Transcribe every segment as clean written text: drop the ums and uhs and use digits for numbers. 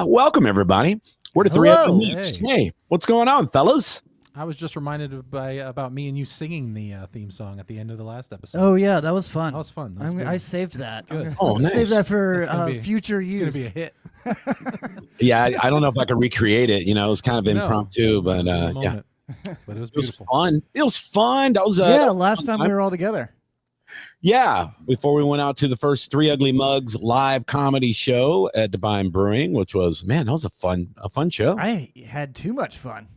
welcome everybody. We're the three Hello. of Hey, what's going on, fellas? I was just reminded about me and you singing the theme song at the end of the last episode. Oh yeah, that was fun. That was fun. That was I saved that. Good. I'm nice. Save that for That's gonna be- future It's use. going to be a hit. Yeah, I don't know if I could recreate it. It was kind of impromptu, but It was in the yeah, moment. But it was it was beautiful. fun. It was fun. That was Yeah, last time we were all together. Yeah, before we went out to the first Three Ugly Mugs live comedy show at Divine Brewing, which was that was a fun show. I had too much fun.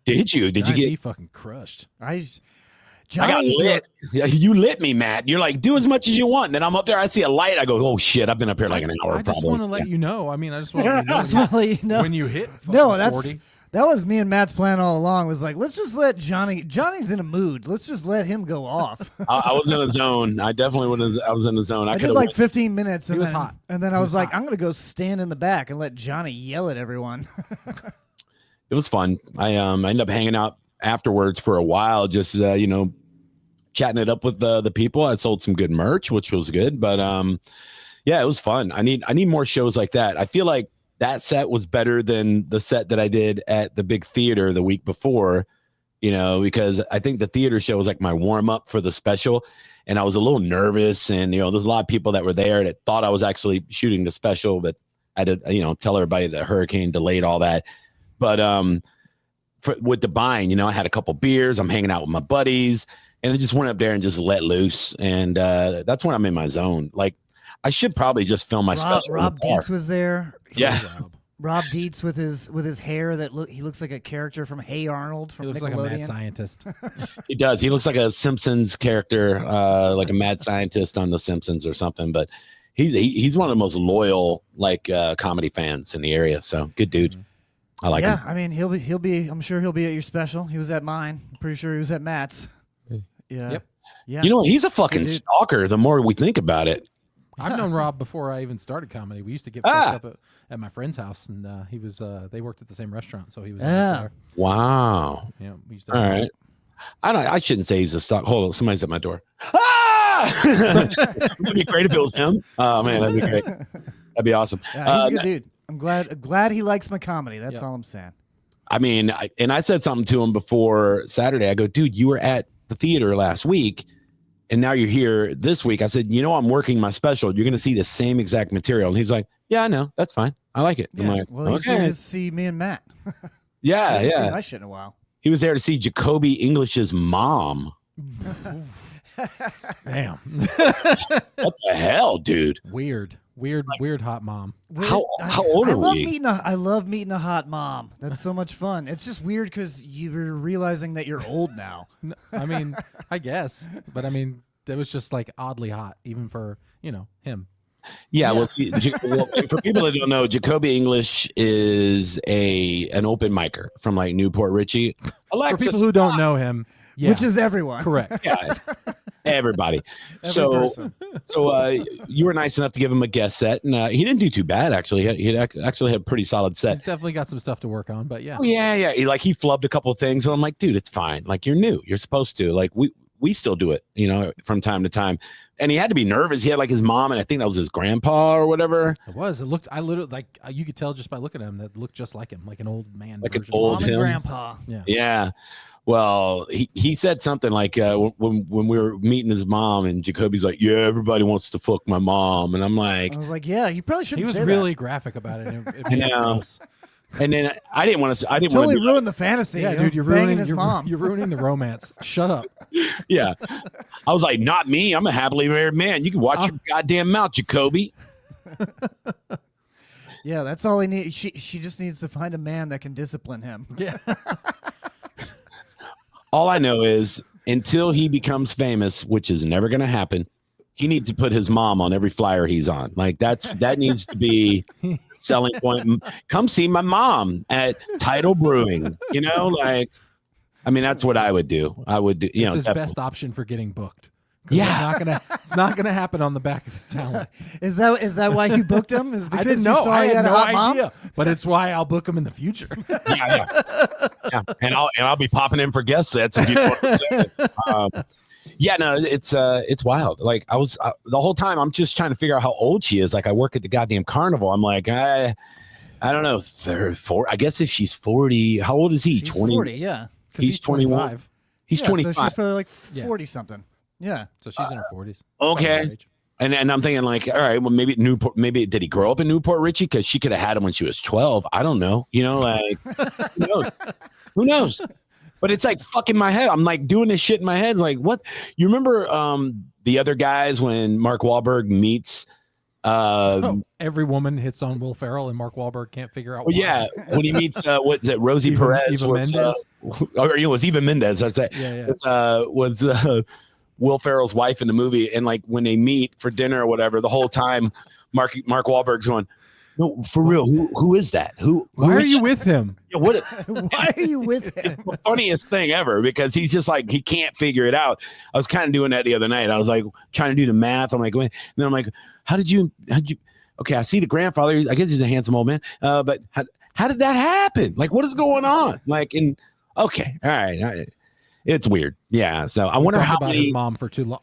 Did you Johnny get? B fucking crushed. I got Johnny lit. Yeah, you lit me, Matt. You're like, do as much as you want. And then I'm up there. I see a light. I go, oh shit! I've been up here like an hour. I just probably. want to let you know. I mean, I just want to just want to let you know. when you hit No, fucking that's 40. that was me and Matt's plan all along. Was like, let's just let Johnny's in a mood. Let's just let him go off. I was in a zone. I definitely was. I was in the zone. I did like 15 minutes, and He was then, hot. and then I He was was like, hot. I'm gonna go stand in the back and let Johnny yell at everyone. It was fun. I ended up hanging out afterwards for a while, just chatting it up with the people. I sold some good merch, which was good. But yeah, it was fun. I need more shows like that. I feel like that set was better than the set that I did at the big theater the week before, because I think the theater show was like my warm up for the special. And I was a little nervous, and there's a lot of people that were there that thought I was actually shooting the special, but I had to tell everybody that hurricane delayed all that. But with the buying, I had a couple beers. I'm hanging out with my buddies, and I just went up there and just let loose. And that's when I'm in my zone. Like, I should probably just film my special. Rob Dietz was there. Yeah. Rob Dietz with his hair he looks like a character from Hey Arnold from He looks Nickelodeon. like a mad scientist. He does. He looks like a Simpsons character, like a mad scientist on The Simpsons or something. But he's one of the most loyal comedy fans in the area. So good dude. I like him. Yeah, I mean he'll be. I'm sure he'll be at your special. He was at mine. I'm pretty sure he was at Matt's. Yeah. Yep. Yeah. You know what? He's a fucking Good dude. stalker. The more we think about it. I've known Rob before I even started comedy. We used to get fucked up at my friend's house, and he was. They worked at the same restaurant, so he was. There. Wow. Yeah, we used to. All right. I shouldn't say he's a stalker. Hold on, somebody's at my door. Ah! It'd be great if it was him. Oh man, that'd be great. That'd be awesome. Yeah, he's a good dude. I'm glad he likes my comedy. That's all I'm saying. I mean, I said something to him before Saturday. I go, dude, you were at the theater last week, and now you're here this week. I said, I'm working my special. You're going to see the same exact material. And he's like, yeah, I know. That's fine. I like it. Yeah. I'm like, Well, he's here to see me and Matt. Yeah, He hasn't seen yeah. my shit in a while. He was there to see Jacoby English's mom. Damn. What the hell, dude? Weird hot mom. How old are we? I love meeting a hot mom. That's so much fun. It's just weird because you're realizing that you're old now. I mean, I guess, but I mean, that was just like oddly hot, even for him. Yeah, well, see, for people that don't know, Jacoby English is an open micer from like Newport Richie. For people who don't know him, yeah, Which is everyone. correct. Yeah, everybody. Every person. So you were nice enough to give him a guest set, and he didn't do too bad actually. He actually had a pretty solid set. He's definitely got some stuff to work on, but yeah. Oh, yeah. He flubbed a couple of things, and I'm like, dude, it's fine. Like, you're new. You're supposed to. Like, we still do it, from time to time. And he had to be nervous. He had like his mom, and I think that was his grandpa or whatever. It was. It looked. I literally like you could tell just by looking at him that looked just like him, like an old man. Like an version. old Mom and him. grandpa. Yeah. Yeah. Well, he said something like when we were meeting his mom, and Jacoby's like, yeah, everybody wants to fuck my mom. And I'm like, I was like, yeah, you probably He shouldn't was say really graphic about it. It made it know. gross. and then I didn't want to totally ruined the fantasy. Yeah, of dude, you're banging ruining his you're, mom. You're ruining the romance. Shut up. Yeah. I was like, not me. I'm a happily married man. You can watch your goddamn mouth, Jacoby. Yeah, that's all he needs. She just needs to find a man that can discipline him. Yeah. All I know is until he becomes famous, which is never going to happen, he needs to put his mom on every flyer he's on. Like that needs to be selling point. Come see my mom at Tidal Brewing. I mean, that's what I would do. I would do. It's his definitely. best option for getting booked. 'Cause Yeah. It's not gonna happen on the back of his talent. Is that why you booked him? Is because I didn't you know. saw I he had a no hot mom? idea. But it's why I'll book him in the future. Yeah. And I'll be popping in for guest sets if you know what I'm saying. Yeah, no, it's wild. Like the whole time I'm just trying to figure out how old she is. Like I work at the goddamn carnival. I'm like, I I don't know, third, four. I guess if she's 40, how old is he? She's 20. 40, yeah. He's 21. 25. He's Yeah, 25. So she's probably like Yeah. 40 something. Yeah. So she's in her 40s. Okay. About her age. And I'm thinking like, all right, well, maybe Newport, maybe did he grow up in Newport Richie? Because she could have had him when she was 12. I don't know. You know, like who knows? Who knows? But it's like fucking my head. I'm like doing this shit in my head. Like, what? You remember the other guys when Mark Wahlberg meets Every woman hits on Will Ferrell and Mark Wahlberg can't figure out why. yeah, when he meets what's it, Rosie Perez Eva was Mendes? or it was Eva Mendes, I'd say. Yeah. It's, was Will Ferrell's wife in the movie, and like when they meet for dinner or whatever, the whole time Mark Wahlberg's going, no, for real, who is that? Why are you with him? Yeah, what? Why are you with him? The funniest thing ever, because he's just like he can't figure it out. I was kind of doing that the other night. I was like trying to do the math. I'm like, wait. And then I'm like, how did you? Okay, I see the grandfather. I guess he's a handsome old man. But how did that happen? Like, what is going on? Like, okay, all right. It's weird. Yeah. So I wonder how about many. his mom for too long.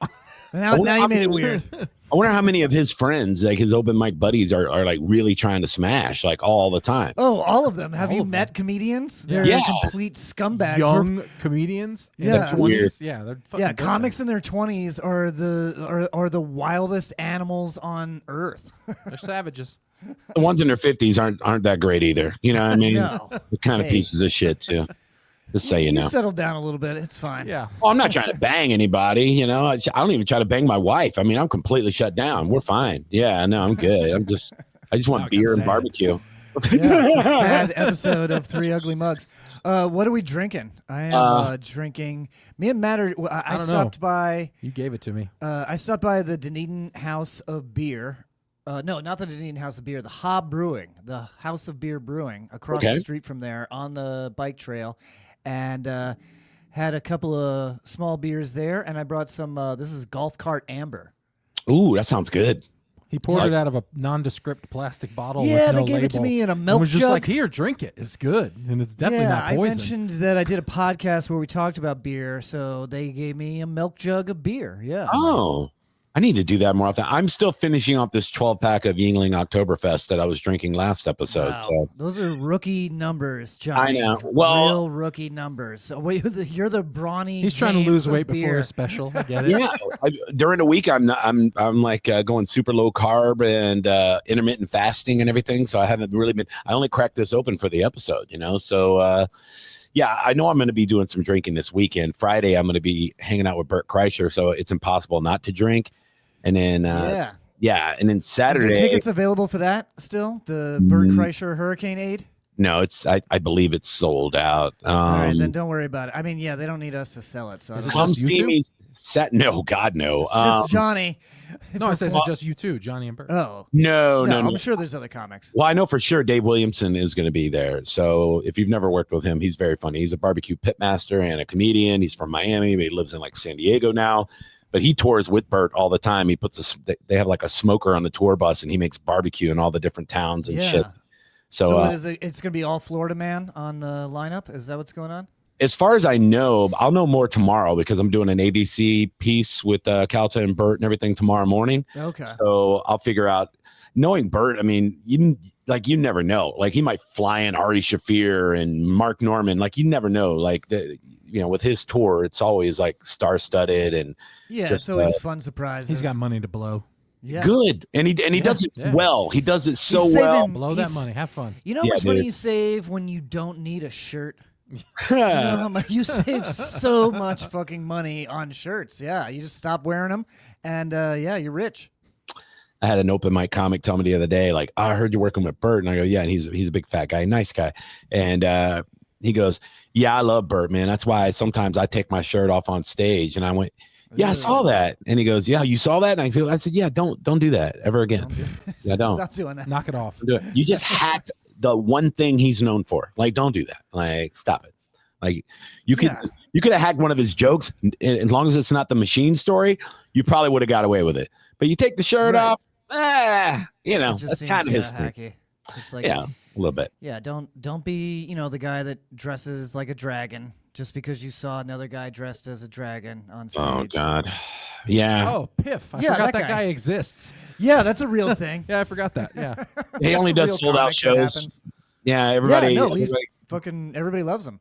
Now you made it weird. I wonder how many of his friends, like his open mic buddies, are like really trying to smash like all the time. Oh, all of them. Have All you of met comedians? They're Yeah. complete scumbags. Young comedians in Yeah. their 20s. Yeah, they're fucking Yeah, dirtbags. comics in their 20s are the wildest animals on earth. They're savages. The ones in their 50s aren't that great either. You know what I mean? No. They're kind of Hey. pieces of shit too. Just so you know. settled down a little bit. It's fine. Yeah. Well, I'm not trying to bang anybody, you know. I don't even try to bang my wife. I mean, I'm completely shut down. We're fine. Yeah, no, I'm good. I just want Now it beer got and sad. barbecue. Yeah, it's a sad episode of Three Ugly Mugs. What are we drinking? I am drinking. Me and Matt are. I don't stopped know. by. You gave it to me. I stopped by the Dunedin House of Beer. No, not the Dunedin House of Beer. The Hob Brewing, the House of Beer Brewing, across Okay. the street from there on the bike trail, and had a couple of small beers there. And I brought some. This is Golf Cart Amber. Ooh, that sounds good. He poured Like- it out of a nondescript plastic bottle. Yeah, with no they gave it to label, me in a and milk was just jug. like, "Here, drink it. It's good, and it's definitely Yeah, not I poison." mentioned that I did a podcast where we talked about beer, so they gave me a milk jug of beer. Yeah. Oh, I need to do that more often. I'm still finishing off this 12-pack of Yingling Oktoberfest that I was drinking last episode. Wow. So Those are rookie numbers, Johnny. I know. Well- real rookie numbers. So you're the brawny. He's trying to James lose of weight before beer. his special. I get it. yeah, during the week I'm like going super low carb and intermittent fasting and everything. So I haven't really been. I only cracked this open for the episode, you know. So yeah, I know I'm going to be doing some drinking this weekend. Friday I'm going to be hanging out with Bert Kreischer, so it's impossible not to drink. And then and then Is Saturday. there tickets available for that still? The Bert Kreischer Hurricane Aid? No, it's I believe it's sold out. All right, then don't worry about it. I mean, yeah, they don't need us to sell it. So I Is don't it know. Come just see you two? me. No, God, no. It's just Johnny. No, I said it's just you two, Johnny and Bert. Oh. No. I'm sure there's other comics. Well, I know for sure Dave Williamson is going to be there. So if you've never worked with him, he's very funny. He's a barbecue pitmaster and a comedian. He's from Miami, but he lives in like San Diego now. But he tours with Bert all the time. He puts they have like a smoker on the tour bus, and he makes barbecue in all the different towns and shit. So what is it? It's going to be all Florida Man on the lineup. Is that what's going on? as far as I know, I'll know more tomorrow because I'm doing an ABC piece with Calta and Bert and everything tomorrow morning. Okay. So I'll figure out. Knowing Bert, I mean, you never know. Like he might fly in Ari Shafir and Mark Norman. Like you never know. Like with his tour, it's always like star-studded and Yeah, just, it's always fun surprises. He's got money to blow. yeah. good. And he does it well. He does it so He's well. saving- Blow that He's- money. Have fun. You know how Yeah, much money dude. you save when you don't need a shirt? You know how much you save so much fucking money on shirts. Yeah, you just stop wearing them, and yeah, you're rich. I had an open mic comic tell me the other day, like, I heard you're working with Bert. And I go, yeah. And he's a big fat guy, nice guy. And he goes, yeah, I love Bert, man. That's why sometimes I take my shirt off on stage. And I went, yeah, I saw that. And he goes, yeah, you saw that? And I said, yeah, don't do that ever again. Yeah, don't. Stop doing that. Knock it off. Do it. You just hacked the one thing he's known for. Like, don't do that. Like, stop it. Like, you could have hacked one of his jokes. As long as it's not the machine story, you probably would have got away with it. But you take the shirt Right. off, It that's just seems kind of his thing. hacky. It's like Yeah, a little bit. yeah, don't be the guy that dresses like a dragon just because you saw another guy dressed as a dragon on stage. Oh God, yeah. Oh, Piff. I Yeah, forgot that that guy. guy exists. Yeah, that's a real thing. Yeah, I forgot that. Yeah. He only That's a does real sold out comic that shows. happens. Yeah, everybody. Yeah, no, everybody fucking everybody loves him.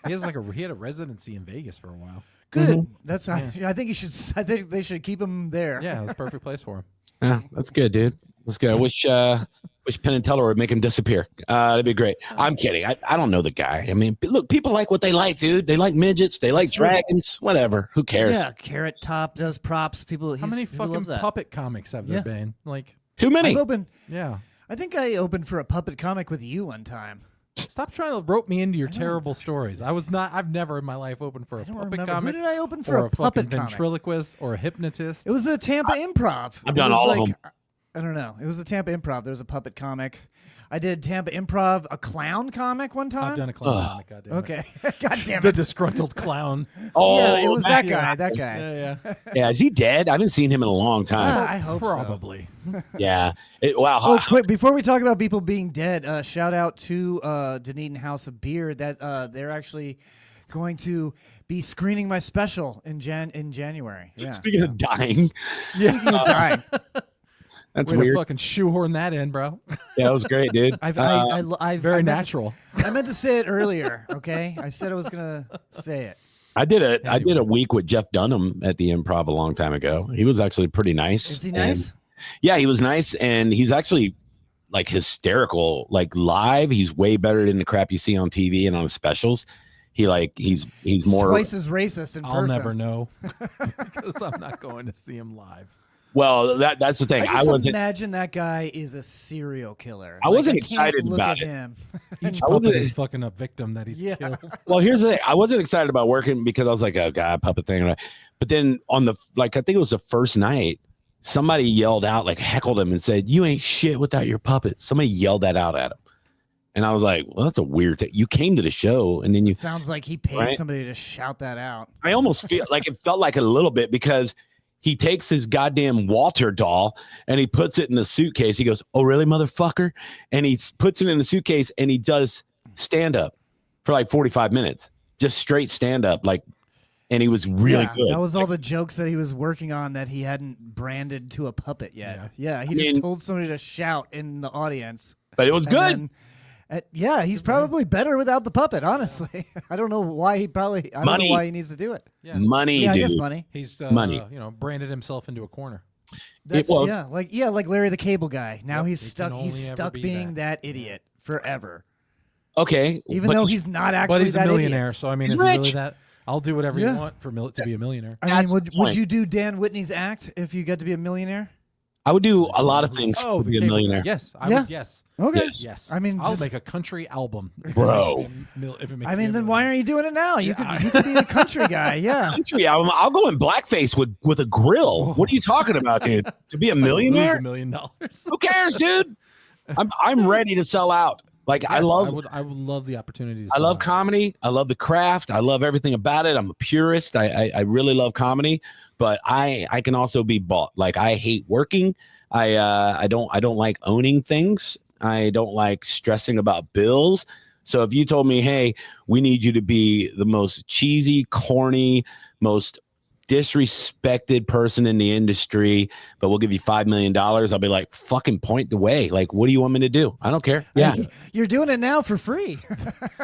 He had a residency in Vegas for a while. Good. Mhm. That's I think you should. I think they should keep him there. Yeah, it was a perfect place for him. yeah, that's good, dude. That's good. I wish Penn and Teller would make him disappear. That'd be great. I'm kidding. I don't know the guy. I mean, look, people like what they like, dude. They like midgets. They like dragons. Whatever. Who cares? Yeah, Carrot Top does props. People. How many people fucking loves that. puppet comics have there been? Like, Too many. I've opened. yeah. I think I opened for a puppet comic with you one time. Stop trying to rope me into your terrible stories. I've never in my life opened for a I don't puppet remember. comic Who did I open for or a a puppet fucking comic? ventriloquist or a hypnotist. It was the Tampa Improv. I've It done was all of like, them. I don't know. It was the Tampa Improv. There was a puppet comic. I did Tampa Improv, a clown comic one time. I've done a clown comic. God damn it. Okay. God damn The it. disgruntled clown. Oh, Yeah, it was that yeah. guy. That guy. Yeah. Yeah, is he dead? I haven't seen him in a long time. I hope so. Probably. Yeah. Wow. Oh, quick! Before we talk about people being dead, shout out to Dunedin House of Beer that they're actually going to be screening my special in January. Yeah. Speaking of dying, Speaking of dying, that's Way weird. to fucking shoehorn that in, bro. Yeah, that was great, dude. I've Very I meant to- natural. I meant to say it earlier. Okay, I said I was gonna say it. I did a week with Jeff Dunham at the Improv a long time ago. He was actually pretty nice. Is he And- nice? yeah, he was nice, and he's actually like hysterical. Like live, he's way better than the crap you see on TV and on the specials. He's He's more twice as racist in I'll person. never know because I'm not going to see him live. well. That's the thing. I I just wasn't. imagine that guy is a serial killer. I wasn't can't excited look about at it. him. Each I wasn't- puppet is fucking a victim that he's Yeah. killed. Well, here's the thing. I wasn't excited about working because I was like, oh god, puppet thing. But then on the I think it was the first night, somebody yelled out, like heckled him and said, "You ain't shit without your puppets." Somebody yelled that out at him, and I was like, well, that's a weird thing. You came to the show, and then you. Sounds like he paid Right? somebody to shout that out. I almost feel like it felt like it a little bit because he takes his goddamn Walter doll and he puts it in the suitcase. He goes, "Oh, really, motherfucker?" And he puts it in the suitcase and he does stand up for like 45 minutes, just straight stand up, like, and he was really good. That was all the jokes that he was working on that he hadn't branded to a puppet yet. Yeah, he just mean- told somebody to shout in the audience. But it was And good. then- yeah, he's probably better without the puppet. Honestly, I don't know why he probably. I don't Money. know why he needs to do it. Yeah. Money, Yeah, I dude. guess money. He's Money. branded himself into a corner. That's well- like Larry the Cable Guy. Now Yep, he's he can stuck. only He's ever stuck be being that idiot forever. Okay, Even but though he's not actually But he's a that millionaire, idiot. so I mean, He's is he really rich. that? I'll do whatever Yeah. you want to be a millionaire. I mean, That's the would point. you do Dan Whitney's act if you get to be a millionaire? I would do a lot of things Oh, to the be a cable guy. millionaire. Yes, I Yeah. would. Yes, Okay. Yes. yes. I mean, I'll just- make a country album, if it Bro. makes me a mil- if it makes I me mean, a then why millionaire. aren't you doing it now? You Yeah. could be the country guy. Yeah. Country album. I'll go in blackface with a grill. What are you talking about, dude? To be a Lose millionaire? $1 million. Who cares, dude? I'm ready to sell out. Like I Yes, love I would love the opportunity. To I sell love out. comedy. I love the craft. I love everything about it. I'm a purist. I really love comedy, but I can also be bought. Like I hate working. I don't like owning things. I don't like stressing about bills. So if you told me, hey, we need you to be the most cheesy, corny, most disrespected person in the industry, but we'll give you $5 million, I'll be like, fucking point the way. Like, what do you want me to do? I don't care. Yeah. You're doing it now for free.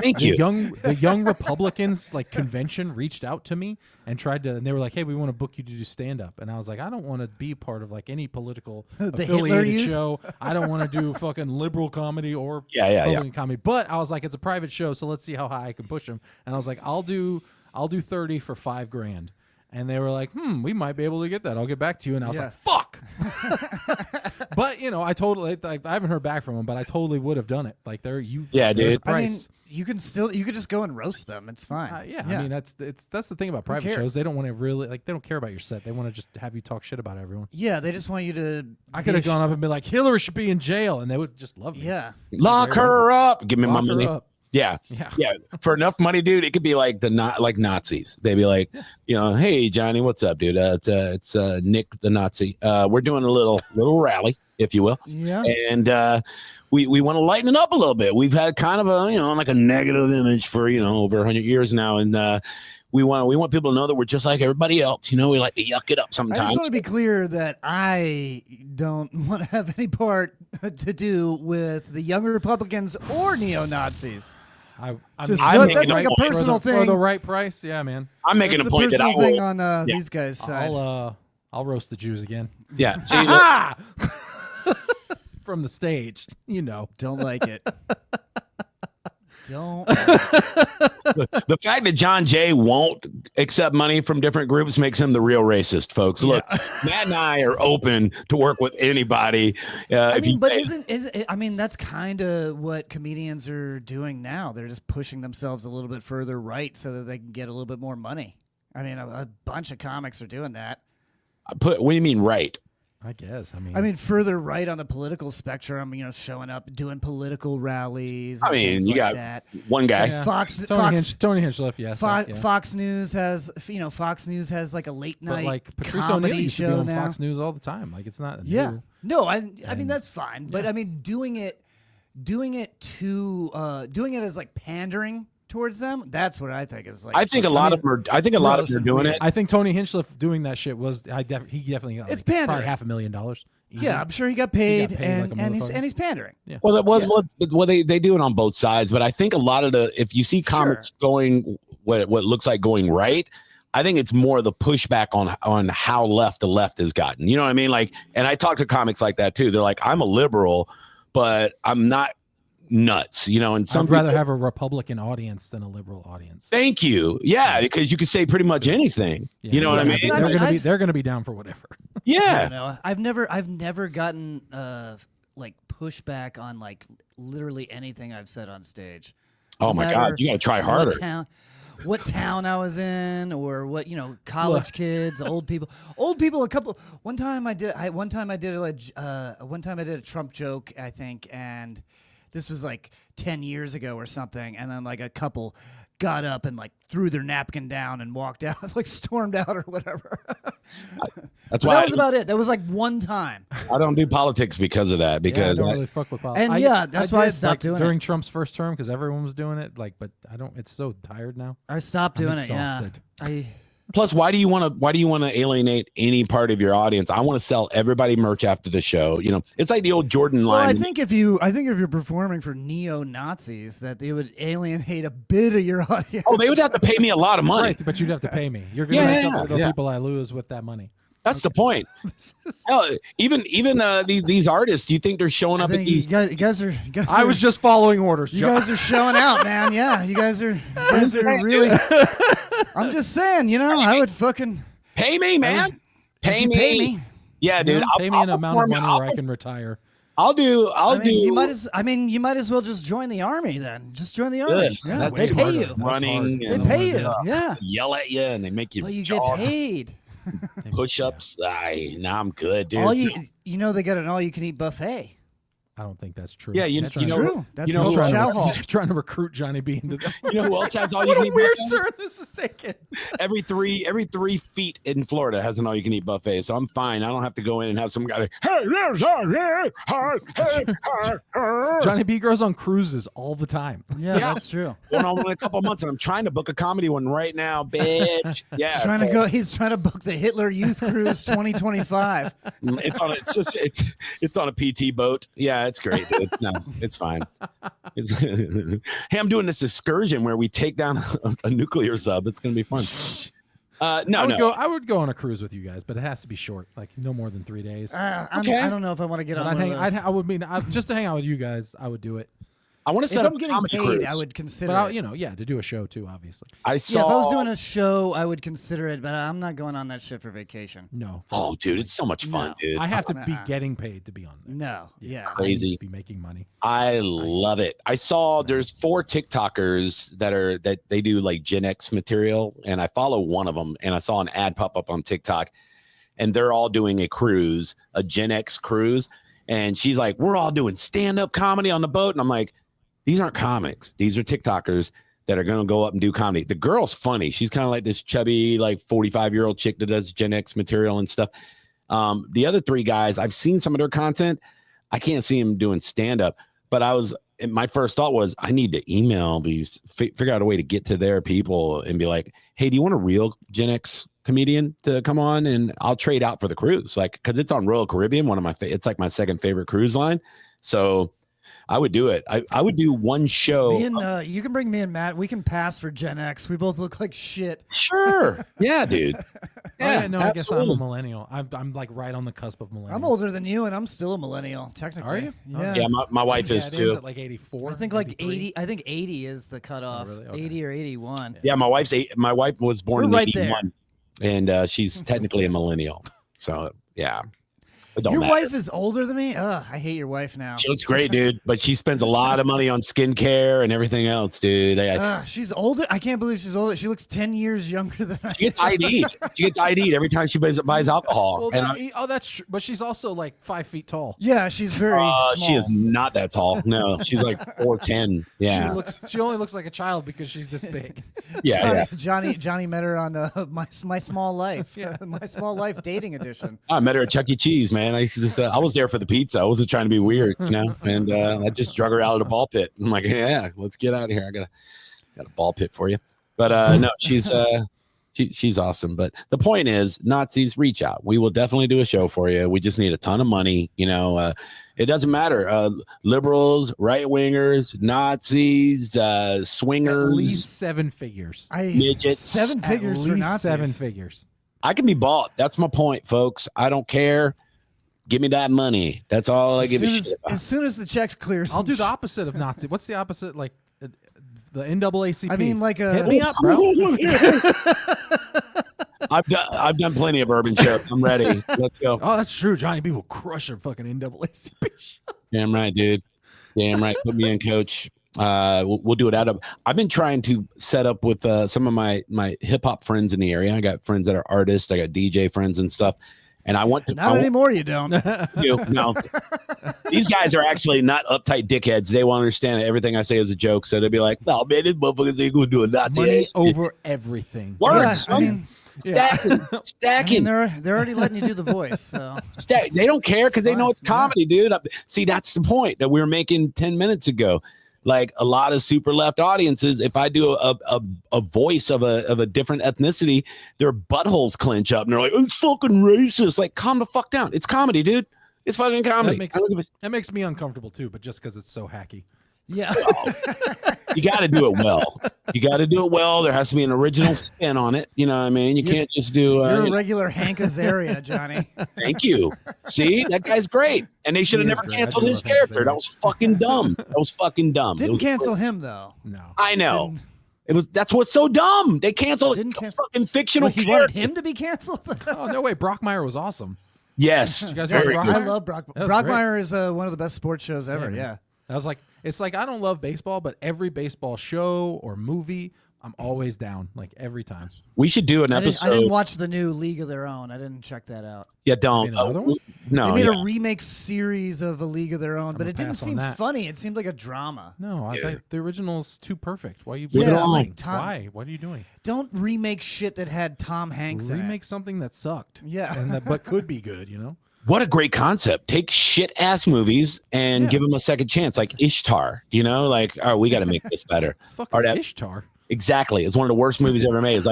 Thank The you. young Republicans like convention reached out to me and they were like, hey, we want to book you to do stand up. And I was like, I don't want to be part of like any political The Hitler affiliated Youth? show. I don't want to do fucking liberal comedy or Yeah. Republican comedy. But I was like, it's a private show, so let's see how high I can push them. And I was like, I'll do 30 for $5,000. And they were like, we might be able to get that. I'll get back to you. And I was Yeah. like, fuck. But I totally, like, I haven't heard back from them, but I totally would have done it. Like there's Yeah, a dude. I mean, price. you could just go and roast them. It's fine. Yeah, I mean that's the thing about private cares? shows. They don't want to really they don't care about your set. They want to just have you talk shit about everyone. Yeah, they just want you to. I could have gone up and been like, Hillary should be in jail, and they would just love me. Yeah. Lock her up. Give me my Lock her money. up. Yeah. Yeah. Yeah. For enough money, dude, it could be like like Nazis. They'd be like, hey Johnny, what's up, dude? It's Nick the Nazi. We're doing a little rally, if you will. Yeah. And we want to lighten it up a little bit. We've had kind of a like a negative image for over 100 years now, and we want people to know that we're just like everybody else. You know, we like to yuck it up I sometimes. just want to be clear that I don't want to have any part to do with the young Republicans or neo-Nazis. I'm Just I'm that's making like a a point. personal for thing. the right price. Yeah, man. I'm making That's a the point that I personal thing will. on these guys' side. I'll roast the Jews again. Yeah. See, From the stage, you know. Don't like it. Don't. the fact that John Jay won't accept money from different groups makes him the real racist, folks. Look, Matt and I are open to work with anybody. I mean, but I mean, that's kind of what comedians are doing now. They're just pushing themselves a little bit further right so that they can get a little bit more money. I mean, a bunch of comics are doing that. What do you mean, right? I guess. I mean, further right on the political spectrum, you know, showing up, doing political rallies. I mean, you got that. one guy. Yeah. Fox Tony Hinchcliffe, yes. Fox News has, Fox News has like a late night but like Patrice comedy O'Neal used to be show on now. Fox News all the time. Like it's not new. No, I mean that's fine, but I mean doing it as like pandering towards them. That's what I think is like. I think a lot of them are. I think a lot of them are doing it. I think Tony Hinchcliffe doing that shit was. He definitely got It's like, pandering. probably $500,000. Easy. Yeah, I'm sure he got paid, like and he's pandering. Yeah. Well, they do it on both sides, but I think a lot of if you see comics going what looks like going right, I think it's more the pushback on how the left has gotten. You know what I mean? Like, and I talk to comics like that too. They're like, I'm a liberal, but I'm not nuts, you know. And some I'd rather have a Republican audience than a liberal audience. Thank you. Yeah, because you can say pretty much anything. Yeah, you know what I mean? They're gonna be down for whatever. Yeah. I don't know. I've never gotten like pushback on like literally anything I've said on stage. Oh my God, you got to try harder. What town I was in, or what, you know, college kids, old people. One time I did a Trump joke, I think, and this was like 10 years ago or something, and then like a couple got up and like threw their napkin down and walked out, like stormed out or whatever. That's why that was about it. That was like one time. I don't do politics because of that. Because I don't really fuck with politics. And that's why I stopped doing it during Trump's first term because everyone was doing it. Like, but I don't. It's so tired now. I stopped doing it. Exhausted. Yeah. Plus, why do you want to alienate any part of your audience? I want to sell everybody merch after the show. You know, it's like the old Jordan line. Well, I think if you're performing for neo-Nazis, that they would alienate a bit of your audience. Oh, they would have to pay me a lot of money. Right, but you'd have to pay me. You're gonna make up for the people I lose with that money. That's the point. Hell, even these artists, do you think they're showing up at these? You guys are. I was just following orders. You guys are showing out, man. Yeah, you guys are really. I'm just saying, you know, I would fucking pay me, man. Pay me. Yeah, dude. Pay me an amount of money where I can retire. I'll do. You might as well just join the army then. Just join the army. Yeah, they pay you. Running. They pay you. Yeah. Yell at you and they make you. But you get paid. Push-ups. Nah, I'm good, dude. They got an all-you-can-eat buffet. I don't think that's true. Yeah, That's true. That's he's trying to recruit Johnny B into that. You know who else has all you What can a eat weird buffet? turn this is taking. Every 3 feet in Florida has an all you can eat buffet, so I'm fine. I don't have to go in and have some guy like, Johnny B goes on cruises all the time. Yeah, that's true. Going on in a couple months, and I'm trying to book a comedy one right now, bitch. Yeah, He's trying to book the Hitler Youth Cruise 2025. It's on a PT boat. Yeah, it's great, dude. No, it's fine. Hey, I'm doing this excursion where we take down a nuclear sub. It's gonna be fun. I would go on a cruise with you guys, but it has to be short, like no more than 3 days. I don't know if I want to get on one of those. I would mean just to hang out with you guys. I would do it. I want to set if up I'm a getting comedy paid, cruise. I would consider But it. to do a show too, obviously. If I was doing a show, I would consider it, but I'm not going on that shit for vacation. No. Oh, dude, it's so much fun, dude. I have to be getting paid to be on there. No. Yeah. Crazy. Be making money. I love it. I saw there's 4 TikTokers that they do like Gen X material, and I follow one of them, and I saw an ad pop up on TikTok, and they're all doing a cruise, a Gen X cruise, and she's like, we're all doing stand-up comedy on the boat, and I'm like, these aren't comics. These are TikTokers that are going to go up and do comedy. The girl's funny. She's kind of like this chubby, like 45-year-old chick that does Gen X material and stuff. The other 3 guys, I've seen some of their content. I can't see them doing stand-up, but my first thought was, I need to email these, figure out a way to get to their people and be like, hey, do you want a real Gen X comedian to come on? And I'll trade out for the cruise. Like, because it's on Royal Caribbean, it's like my second favorite cruise line. So I would do it. I would do one show. You can bring me and Matt. We can pass for Gen X. We both look like shit. Sure. Yeah, dude. Yeah, no, I guess I'm a millennial. I'm like right on the cusp of millennial. I'm older than you, and I'm still a millennial, technically. Are you? Yeah. Yeah, my wife is it too. ends at like 84. I think like 80. I think 80 is the cutoff. Oh, really? Okay. 80 or 81. Yeah, my wife was born in We're right 81, and she's technically a millennial. So yeah. It don't Your matter. wife is older than me? Ugh, I hate your wife now. She looks great, dude, but she spends a lot of money on skincare and everything else, dude. She's older. I can't believe she's older. She looks 10 years younger than I She gets ID'd. She gets ID'd every time she buys alcohol. Well, that's true. But she's also like 5 feet tall. Yeah, she's very small. She is not that tall. No, she's like 4'10". Yeah. She only looks like a child because she's this big. Yeah. Johnny met her on my Small Life, My Small Life dating edition. I met her at Chuck E. Cheese, man. I used to just, I was there for the pizza. I wasn't trying to be weird, and I just drug her out of the ball pit. I'm like, yeah, let's get out of here. I got a ball pit for you. But no, she's awesome. But the point is, Nazis, reach out. We will definitely do a show for you. We just need a ton of money. It doesn't matter. Liberals, right wingers, Nazis, swingers. At least 7 figures. Midgets. 7 figures At for least Nazis. 7 figures. I can be bought. That's my point, folks. I don't care. Give me that money. That's all I give a shit about. As soon as the checks clear, I'll do the opposite of Nazi. What's the opposite? Like the NAACP. I mean, like a hit me up, bro. I've done plenty of urban shows. I'm ready. Let's go. Oh, that's true. Johnny B will crush a fucking NAACP show. Damn right, dude. Damn right. Put me in, coach. We'll do it out of. I've been trying to set up with some of my hip hop friends in the area. I got friends that are artists. I got DJ friends and stuff. And I want to. Not anymore. You don't. No. These guys are actually not uptight dickheads. They will understand everything I say is a joke. So they'll be like, "No, man, this motherfuckers ain't gonna do a Nazi." Money over everything. Words. Yeah, I mean, Stacking. they're already letting you do the voice. So They don't care because they know it's fine. comedy, dude. See, that's the point that we were making 10 minutes ago. Like a lot of super left audiences, if I do a voice of a different ethnicity, their buttholes clench up and they're like, "I'm fucking racist." Like, calm the fuck down. It's comedy, dude. It's fucking comedy. That makes me uncomfortable too, but just because it's so hacky. yeah, You got to do it well. There has to be an original spin on it. You know what I mean? You can't just do. you're a regular Hank Azaria, Johnny. Thank you. See, that guy's great. And they should have He is never great. canceled I do his love Hank character. Azaria. That was fucking dumb. Didn't cancel him though. No. I know. Didn't- That's what's so dumb. They canceled Didn't a cancel- fucking fictional Well, he wanted character. him to be canceled. Oh no way. Brockmire was awesome. Yes. You guys watch Very Brockmire? good. I love Brock. That was Brockmire is one of the best sports shows ever. man. Yeah. I was like, it's like I don't love baseball, but every baseball show or movie, I'm always down. Like every time. We should do an I episode. didn't watch the new League of Their Own. I didn't check that out. Yeah, don't. Made another one? No, They made yeah. a remake series of A League of Their Own, but gonna it didn't pass on seem that. funny. It seemed like a drama. No, Yeah. the original's too perfect. Why are you Leave it alone. doing? Tom- Why? What are you doing? Don't remake shit that had Tom Hanks in Remake it. something that sucked. Yeah. But could be good, you know? What a great concept. Take shit ass movies and Yeah. give them a second chance, like Ishtar. You know, like, oh, we got to make this better. Fuck Or is that- Ishtar. Exactly. It's one of the worst movies ever made. It's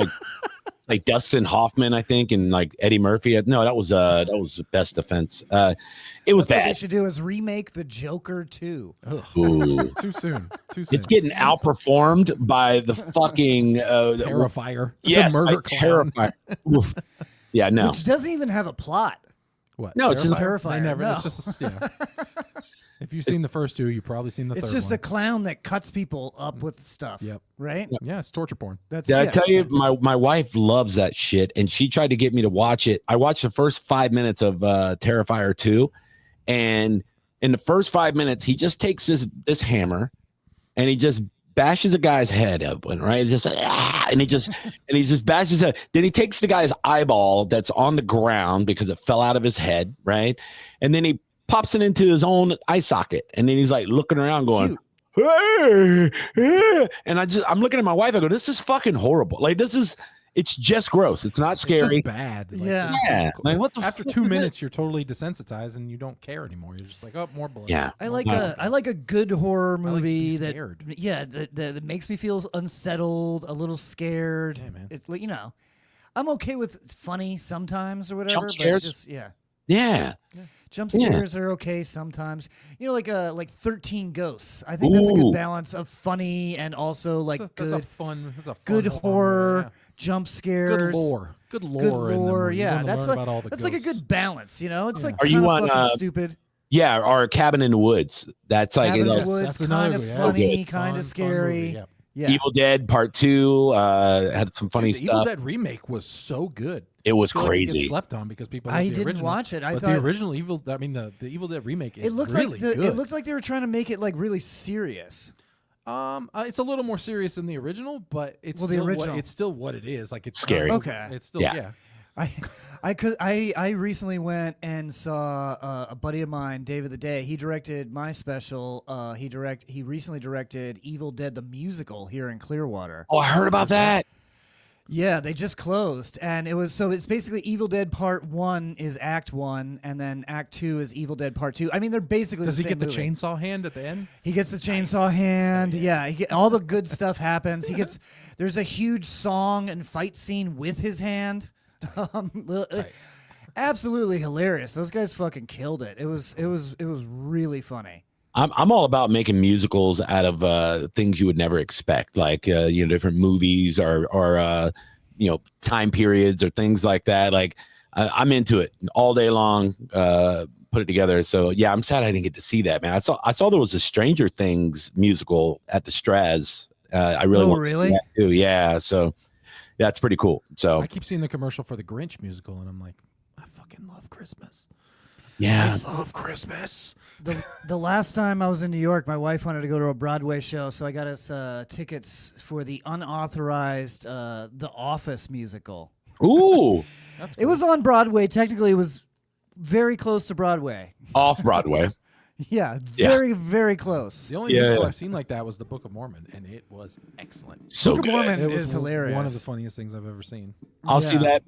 like Dustin Hoffman, I think, and like Eddie Murphy. No, that was the best defense. It was That's what they bad. should do is remake The Joker 2. Ugh. Ooh. Too soon. Too soon. It's getting outperformed by the fucking Terrifier. yes, The by murder clown. Terrifier. Oof. Yeah, no. Which doesn't even have a plot. What? No, it's just- Terrifier, They never. no. It's just yeah. If you've seen the first two, you've probably seen the It's third just one. a clown that cuts people up with stuff. Yep. Right? Yeah, it's torture porn. That's Did I yeah. tell you my wife loves that shit, and she tried to get me to watch it. I watched the first 5 minutes of Terrifier 2, and in the first 5 minutes, he just takes this hammer and he just bashes a guy's head open, right? Just and he just bashes his head. Then he takes the guy's eyeball that's on the ground because it fell out of his head, right? And then he pops it into his own eye socket, and then he's like looking around, going, "Hey, hey." And I'm looking at my wife. I go, "This is fucking horrible. Like this is." It's just gross. It's not It's scary. just bad. Like, Yeah. Yeah. Like, what the After fuck 2 is minutes, you're totally desensitized and you don't care anymore. You're just like, oh, more blood. Yeah. I More like blood. a good horror I like to be movie scared. that makes me feel unsettled, a little scared. Yeah, man. It's like, I'm okay with funny sometimes or whatever. But scares? just Yeah. jump Yeah. scares are okay sometimes. Like 13 Ghosts. I think that's a Ooh. good balance of funny and also like That's a fun good horror, yeah. jump Good scares. lore. Good lore. Good in the lore, movie. You yeah. wanna That's learn like about all the that's like a ghosts. good balance, It's Yeah. like Are kind you of on, fucking stupid. Yeah. Our Cabin in the Woods. That's like Cabin in like the Woods, that's another kind of good- yeah. funny, Good. kind Fun of scary. movie, yeah. Yeah. Evil Dead Part 2 had some funny Dude, the Evil stuff. Dead remake was so good. It was I feel like it gets crazy. slept on because people. I love the didn't original, watch it. I but thought the original Evil. I mean, the Evil Dead remake is it looked really like good. it looked like they were trying to make it like really serious. It's a little more serious than the original, but it's Well, the still original- it's still what it is. Like it's Scary. Okay. It's still Yeah. I recently went and saw a buddy of mine, David the Day. He directed my special. He recently directed Evil Dead the musical here in Clearwater. Oh, I heard about that. Yeah, they just closed, and it's basically Evil Dead Part 1 is Act 1, and then Act 2 is Evil Dead Part 2. I mean, they're basically Does the he same get the movie. chainsaw hand at the end? He gets the chainsaw hand. Yeah, all the good stuff happens. There's a huge song and fight scene with his hand. Absolutely hilarious. Those guys fucking killed it. It was really funny. I'm all about making musicals out of things you would never expect, like different movies or time periods or things like that. Like I'm into it all day long. Put it together. So yeah, I'm sad I didn't get to see that, man. I saw there was a Stranger Things musical at the Straz. I really want to see that too. Yeah, so that's pretty cool. So I keep seeing the commercial for the Grinch musical, and I'm like, I fucking love Christmas. yeah, I love Christmas. The last time I was in New York, my wife wanted to go to a Broadway show, so I got us tickets for the unauthorized The Office musical. ooh, That's It was on Broadway. Technically, it was very close to Broadway. off Broadway. Yeah, Yeah. very, very close. The only Yeah, musical yeah. I've seen like that was the Book of Mormon, and it was excellent. So Book of good. Mormon It was is hilarious. one of the funniest things I've ever seen. I'll see Yeah. that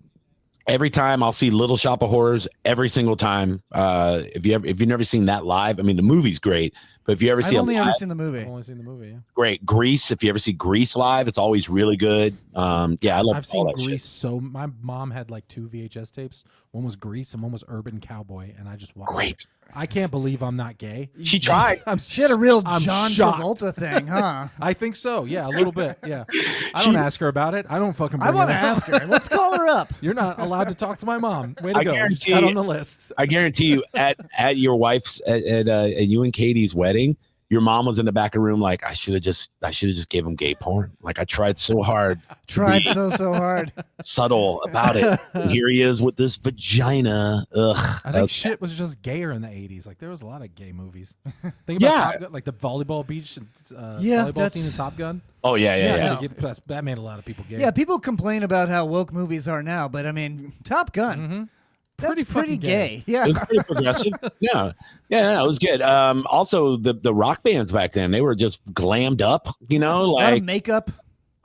every time. I'll see Little Shop of Horrors every single time. If you've never seen that live, I mean the movie's great, but if you ever see I've it only live, ever seen the movie. I've only seen the movie. Yeah. great. Grease, if you ever see Grease live, it's always really good. Yeah, I love I've all seen that shit. Grease. So my mom had like 2 VHS tapes. One was Grease and one was Urban Cowboy, and I just watched. Great. I can't believe I'm not gay. She tried. She had a real I'm John shocked. Travolta thing, huh? I think so. Yeah, a little bit. Yeah. I don't ask her about it. I don't fucking. Bring I want to it up. ask her. Let's call her up. You're not allowed to talk to my mom. Way to I go. guarantee Just got you- on the list. I guarantee you, at your wife's at you and Katie's wedding, your mom was in the back of the room like, I should have just gave him gay porn. Like I tried so hard, Tried so hard. subtle about it. And here he is with this vagina. Ugh. I think shit was just gayer in the 80s. Like there was a lot of gay movies. Think about Yeah. Top Gun, like the volleyball beach and Yeah, volleyball that's- scene in Top Gun. Oh yeah, yeah, yeah. no. That made a lot of people gay. Yeah, people complain about how woke movies are now, but I mean, Top Gun. Mhm. That's pretty fucking gay. Yeah. It was pretty progressive. Yeah, it was good. Also the rock bands back then, they were just glammed up, A lot like of makeup.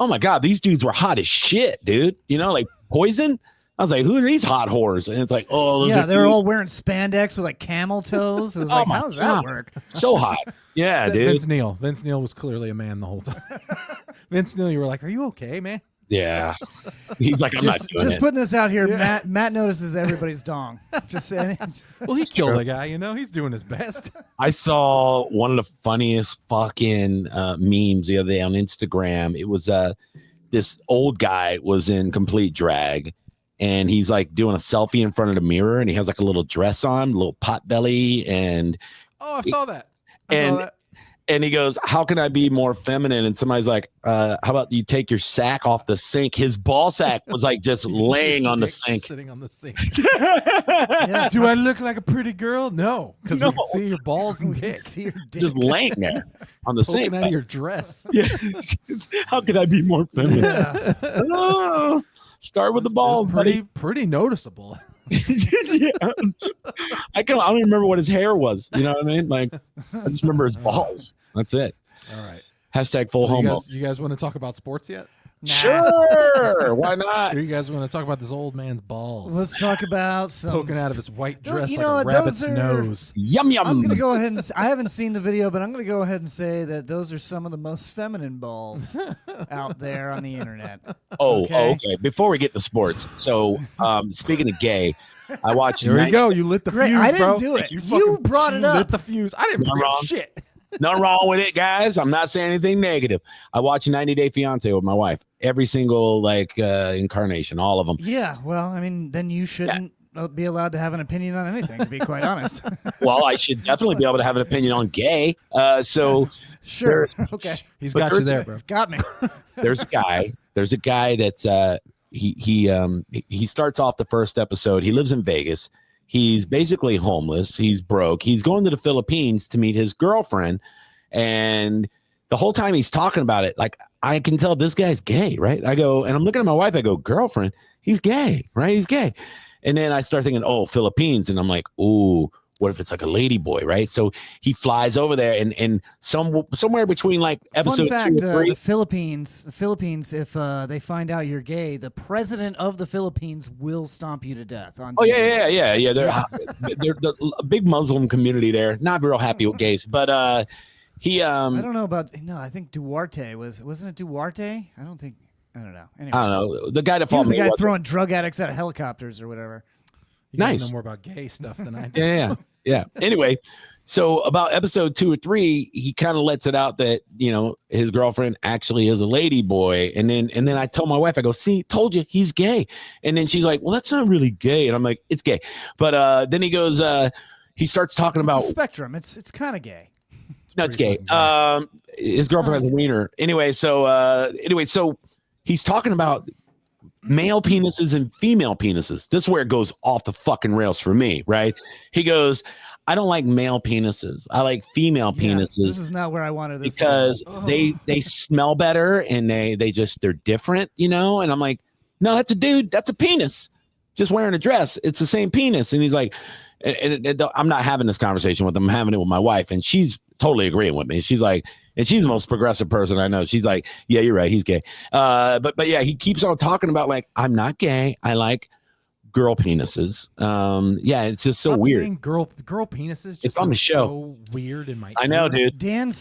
oh my god, these dudes were hot as shit, dude. Like Poison. I was like, who are these hot whores? And it's like, oh, those Yeah, are they're dudes all wearing spandex with like camel toes. It was Oh like, my how does God. that work? so hot. Yeah, Except dude. Vince Neil. Vince Neil was clearly a man the whole time. Vince Neil, you were like, "Are you okay, man?" Yeah. He's like, I'm not doing Just it. putting this out here, Matt notices everybody's dong. Just saying. Well, he killed a guy. He's doing his best. I saw one of the funniest fucking memes the other day on Instagram. It was this old guy was in complete drag, and he's like doing a selfie in front of the mirror, and he has like a little dress on, a little pot belly, and Oh, I saw that. I saw that. and he goes, how can I be more feminine? And somebody's like, how about you take your sack off the sink? His ball sack was like just You can see laying his on the dick sink. sitting on the sink. Yeah. Do I look like a pretty girl? No, because No. we can see your balls and We can dick see your dick. Just laying there on the poking sink. out of your dress. Yeah. How can I be more feminine? Yeah. Oh, start with the balls, It's buddy. pretty noticeable. Yeah. I don't even remember what his hair was. You know what I mean? Like, I just remember his balls. That's it. All right. Hashtag full So homo. you guys want to talk about sports yet? Sure, why not? Here you guys want to talk about this old man's balls Let's talk about some poking out of his white dress You like know a what, rabbit's those are- nose. Yum yum. I'm gonna go ahead and I haven't seen the video, but I'm gonna go ahead and say that those are some of the most feminine balls out there on the internet. Okay. Before we get to sports, so speaking of gay, I watched. Here we go. You lit the Great, fuse, I didn't bro. do it. You fucking- brought it up. Lit the fuse. I didn't bring up shit. Nothing wrong with it, guys. I'm not saying anything negative. I watch 90 Day Fiance with my wife. Every single incarnation, all of them. Yeah, well, I mean, then you shouldn't be allowed to have an opinion on anything, to be quite honest. Well, I should definitely be able to have an opinion on gay. So Sure. Okay. He's But got you there's there, a- bro. Got me. there's a guy. There's a guy that's he starts off the first episode. He lives in Vegas. He's basically homeless. He's broke. He's going to the Philippines to meet his girlfriend, and the whole time he's talking about it, like I can tell this guy's gay, right? I go, and I'm looking at my wife. I go, girlfriend, he's gay, right? He's gay. And then I start thinking, oh, Philippines, and I'm like, ooh, what if it's like a lady boy, right? So he flies over there, and somewhere between like episode Fun fact: 2 or 3. the Philippines, if they find out you're gay, the president of the Philippines will stomp you to death. On Oh TV. yeah. They're the big Muslim community there. Not real happy with gays, but he I don't know about I think Duarte wasn't it Duarte? I don't know. Anyway, I don't know, the guy that he was fought the guy Mayweather. throwing drug addicts out of helicopters or whatever. You guys Nice. know more about gay stuff than I do. Yeah. Anyway, so about episode 2 or 3, he kind of lets it out that his girlfriend actually is a lady boy, and then I told my wife, I go, see, told you he's gay, and then she's like, well, that's not really gay, and I'm like, it's gay, but then he goes, he starts talking It's about a spectrum. It's kind of gay. no, it's gay. pretty fucking His girlfriend has a wiener. Anyway, so he's talking about male penises and female penises. This is where it goes off the fucking rails for me, right? He goes, I don't like male penises. I like female Yeah, penises this is not where I wanted this. because to go. they smell better and they're different, And I'm like, no, that's a dude. That's a penis. Just wearing a dress. It's the same penis. And he's like, and I'm not having this conversation with him. I'm having it with my wife, and she's totally agreeing with me. She's like, and she's the most progressive person I know. She's like, yeah, you're right. He's gay. But yeah, he keeps on talking about like, I'm not gay. I like girl penises. Yeah, it's just so Stop weird. saying girl penises. Just It's on the sounds show. So weird in my. I know, ear. dude. Dan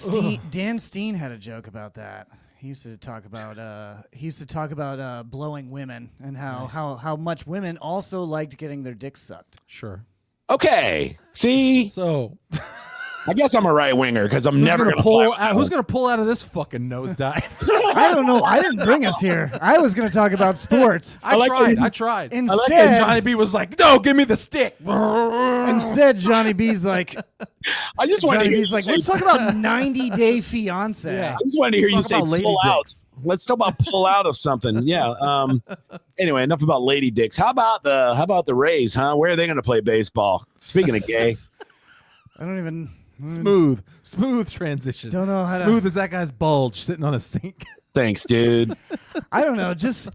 Steen had a joke about that. He used to talk about blowing women and how much women also liked getting their dicks sucked. Sure. Okay. See, So I guess I'm a right winger because I'm never gonna gonna pull fly out, who's gonna pull out of this fucking nosedive? I don't know. I didn't bring us here. I was going to talk about sports. I like tried. that I tried. Instead, And Johnny B was like, "No, give me the stick." instead, Johnny B's like, I just wanted to hear you say, let's talk about 90 Day Fiance. Yeah. I just wanted to hear you Talk say about lady pull out. dicks. Let's talk about pull out of something. Yeah. Anyway, enough about lady dicks. How about the Rays, huh? Where are they going to play baseball? Speaking of gay, I don't even Smooth transition. Don't know how to- Smooth as that guy's bulge sitting on a sink. thanks, dude. I don't know. Just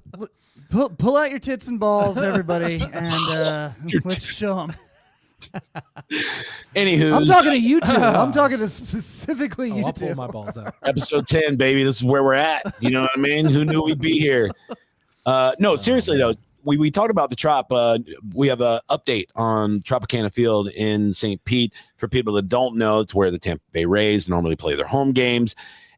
pull out your tits and balls, everybody, and let's show them. Anywho, I'm talking to you two. I'm talking to specifically you I'll two. pull my balls out. episode 10, baby. This is where we're at. You know what I mean? Who knew we'd be here? No, seriously though. We talked about the Trop. We have an update on Tropicana Field in St. Pete. For people that don't know, it's where the Tampa Bay Rays normally play their home games,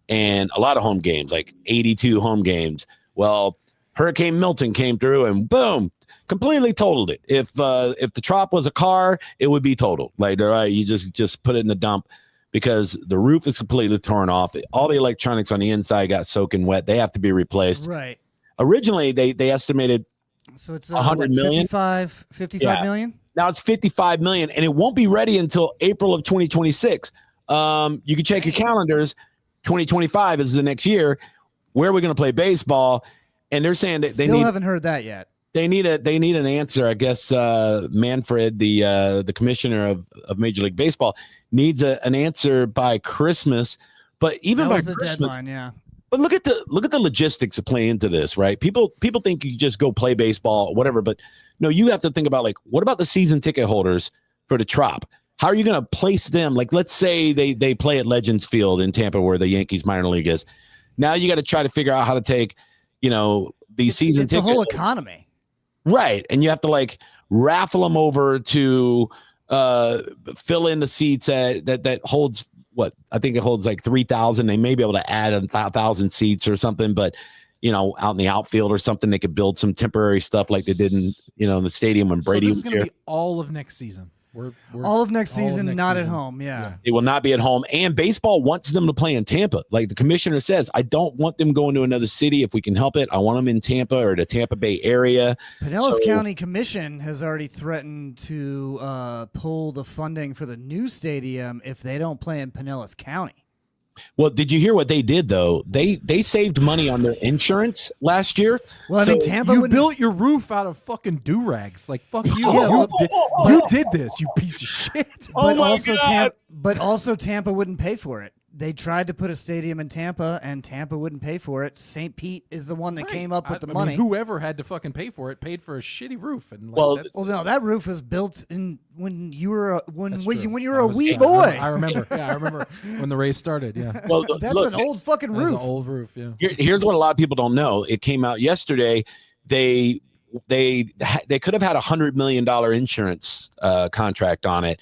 and a lot of home games, like 82 home games. Well, Hurricane Milton came through and boom, completely totaled it. If the Trop was a car, it would be totaled. Like, all right, you just put it in the dump because the roof is completely torn off. All the electronics on the inside got soaking wet. They have to be replaced. Right. Originally, they estimated. So it's 100 million? 55 Yeah. million? Now it's 55 million, and it won't be ready until April of 2026. You can check your calendars. 2025 is the next year. Where are we going to play baseball? And they're saying that they Still need haven't heard that yet. they need an answer. I guess Manfred, the commissioner of Major League Baseball, needs an answer by Christmas. But even That by was the Christmas, deadline, yeah. but look at the logistics of playing into this, right? People think you just go play baseball or whatever, but no, you have to think about like, what about the season ticket holders for the Trop? How are you going to place them? Like, let's say they play at Legends Field in Tampa, where the Yankees minor league is. Now you got to try to figure out how to take, these season It's a tickets. whole economy. Right. And you have to like raffle them over to fill in the seats that holds what I think it holds like 3,000. They may be able to add 1,000 seats or something, but out in the outfield or something, they could build some temporary stuff like they did in the stadium when Brady this was is going here. to be all of next season. We're all of next season, not season. at home. Yeah. They will not be at home. And baseball wants them to play in Tampa. Like the commissioner says, I don't want them going to another city if we can help it. I want them in Tampa or the Tampa Bay area. Pinellas County Commission has already threatened to pull the funding for the new stadium if they don't play in Pinellas County. Well, did you hear what they did though? They saved money on their insurance last year. Well, I mean, Tampa you built your roof out of fucking do-rags. Like fuck you. You did this, you piece of shit. But also Tampa wouldn't pay for it. They tried to put a stadium in Tampa, and Tampa wouldn't pay for it. St. Pete is the one that came up with the money. Mean, whoever had to fucking pay for it paid for a shitty roof. And no, that roof was built in when you were a wee boy. I remember. Yeah, I remember when the race started. Yeah. Well, that's an old fucking roof. That's an old roof. Yeah. Here's what a lot of people don't know. It came out yesterday. They could have had $100 million insurance contract on it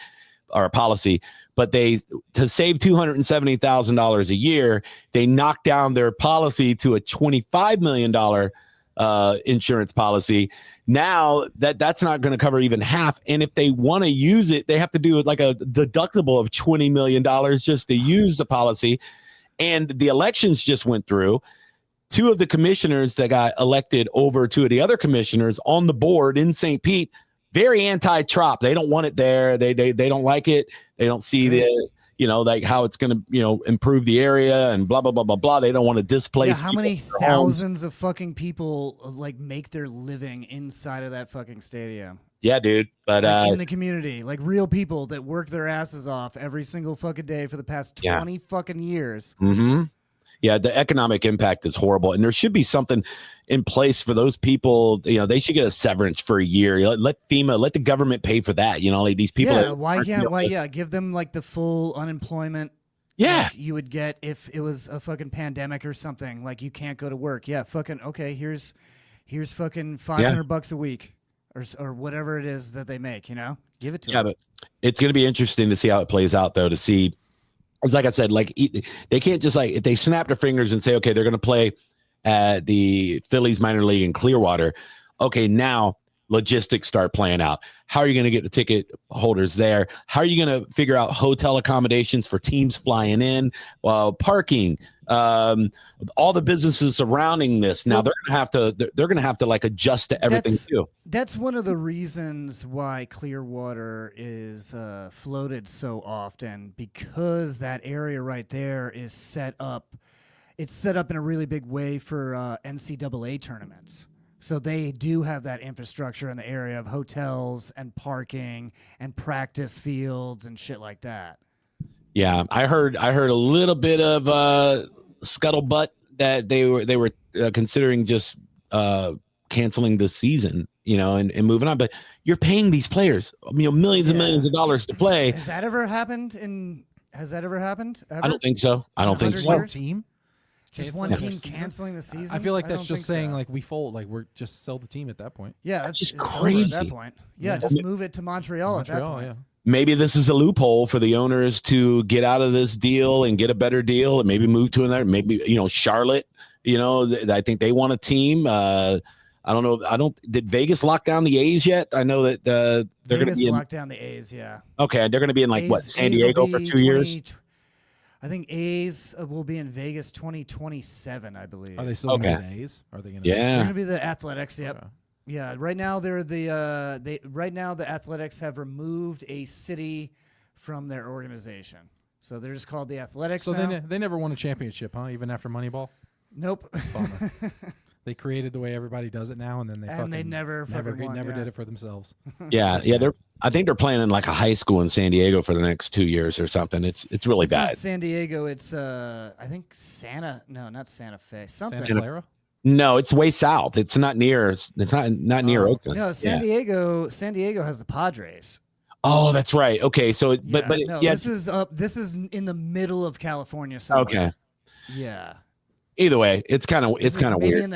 or a policy. But to save $270,000 a year, they knocked down their policy to a $25 million insurance policy. Now that's not going to cover even half. And if they want to use it, they have to do like a deductible of $20 million just to use the policy. And the elections just went through. Two of the commissioners that got elected over two of the other commissioners on the board in St. Pete, very anti-trop. They don't want it there. They don't like it. They don't see like how it's going to, improve the area and blah, blah, blah, blah, blah. They don't want to displace. Yeah, how many thousands of fucking people like make their living inside of that fucking stadium? Yeah, dude. But in the community, like real people that work their asses off every single fucking day for the past 20 fucking years. Mm-hmm. Yeah, the economic impact is horrible, and there should be something in place for those people. They should get a severance for a year. Let the government pay for that. Like these people. Yeah, give them like the full unemployment. Yeah, like you would get if it was a fucking pandemic or something. Like you can't go to work. Yeah, fucking okay. Here's fucking $500 a week or whatever it is that they make. Give it to them. Yeah, but it's gonna be interesting to see how it plays out, though. To see. It's like I said, like they can't just like if they snap their fingers and say, okay, they're going to play at the Phillies minor league in Clearwater. Okay, now logistics start playing out. How are you going to get the ticket holders there? How are you going to figure out hotel accommodations for teams flying in, parking, all the businesses surrounding this? Now they're going to have to like adjust to everything too. That's one of the reasons why Clearwater is floated so often, because that area right there is set up. It's set up in a really big way for NCAA tournaments. So they do have that infrastructure in the area of hotels and parking and practice fields and shit like that. Yeah, I heard a little bit of scuttlebutt that they were considering just canceling the season, and moving on. But you're paying these players, millions and millions of dollars to play. Has that ever happened? Ever? I don't think so. One team. Just one team canceling the season. I feel like that's just saying like we fold, like we're just sell the team at that point. Yeah, that's just crazy at that point. Yeah, just move it to Montreal at that point. Yeah. Maybe this is a loophole for the owners to get out of this deal and get a better deal and maybe move to another. Maybe Charlotte. I think they want a team. I don't know. Did Vegas lock down the A's yet? I know that they're going to be locked down the A's. Yeah. Okay, they're going to be in San Diego for 2 years. I think A's will be in Vegas 2027, I believe. Are they still going to be the A's? Are they going to? Yeah, they're going to be the Athletics. Yep. Okay. Yeah. Right now they're the right now the Athletics have removed a city from their organization, so they're just called the Athletics. So now. they never won a championship, huh? Even after Moneyball. Nope. Bummer. They created the way everybody does it now, and then they never did it for themselves. Yeah. I think they're playing in like a high school in San Diego for the next 2 years or something. It's really bad. Not San Diego. It's I think not Santa Fe. Something. Santa Clara? No, it's way south. It's not near. It's not near Oakland. No, San Diego has the Padres. Oh, that's right. Okay, so this is in the middle of California somewhere. Okay. Yeah. either way, it's kind of weird.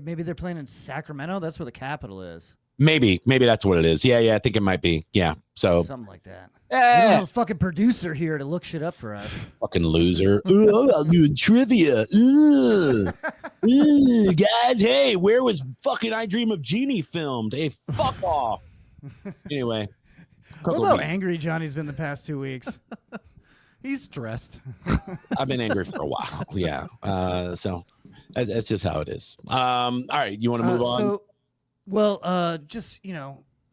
Maybe they're playing in Sacramento. That's where the capital is. Maybe that's what it is. Yeah, I think it might be. Yeah, so something like that. We don't have a fucking producer here to look shit up for us. Fucking loser. I'm doing trivia. Guys, hey, where was fucking I Dream of Jeannie filmed? Hey, fuck off. Anyway. Look how angry Johnny's been the past 2 weeks. He's stressed. I've been angry for a while. Yeah. So that's just how it is. All right. You want to move on? Just,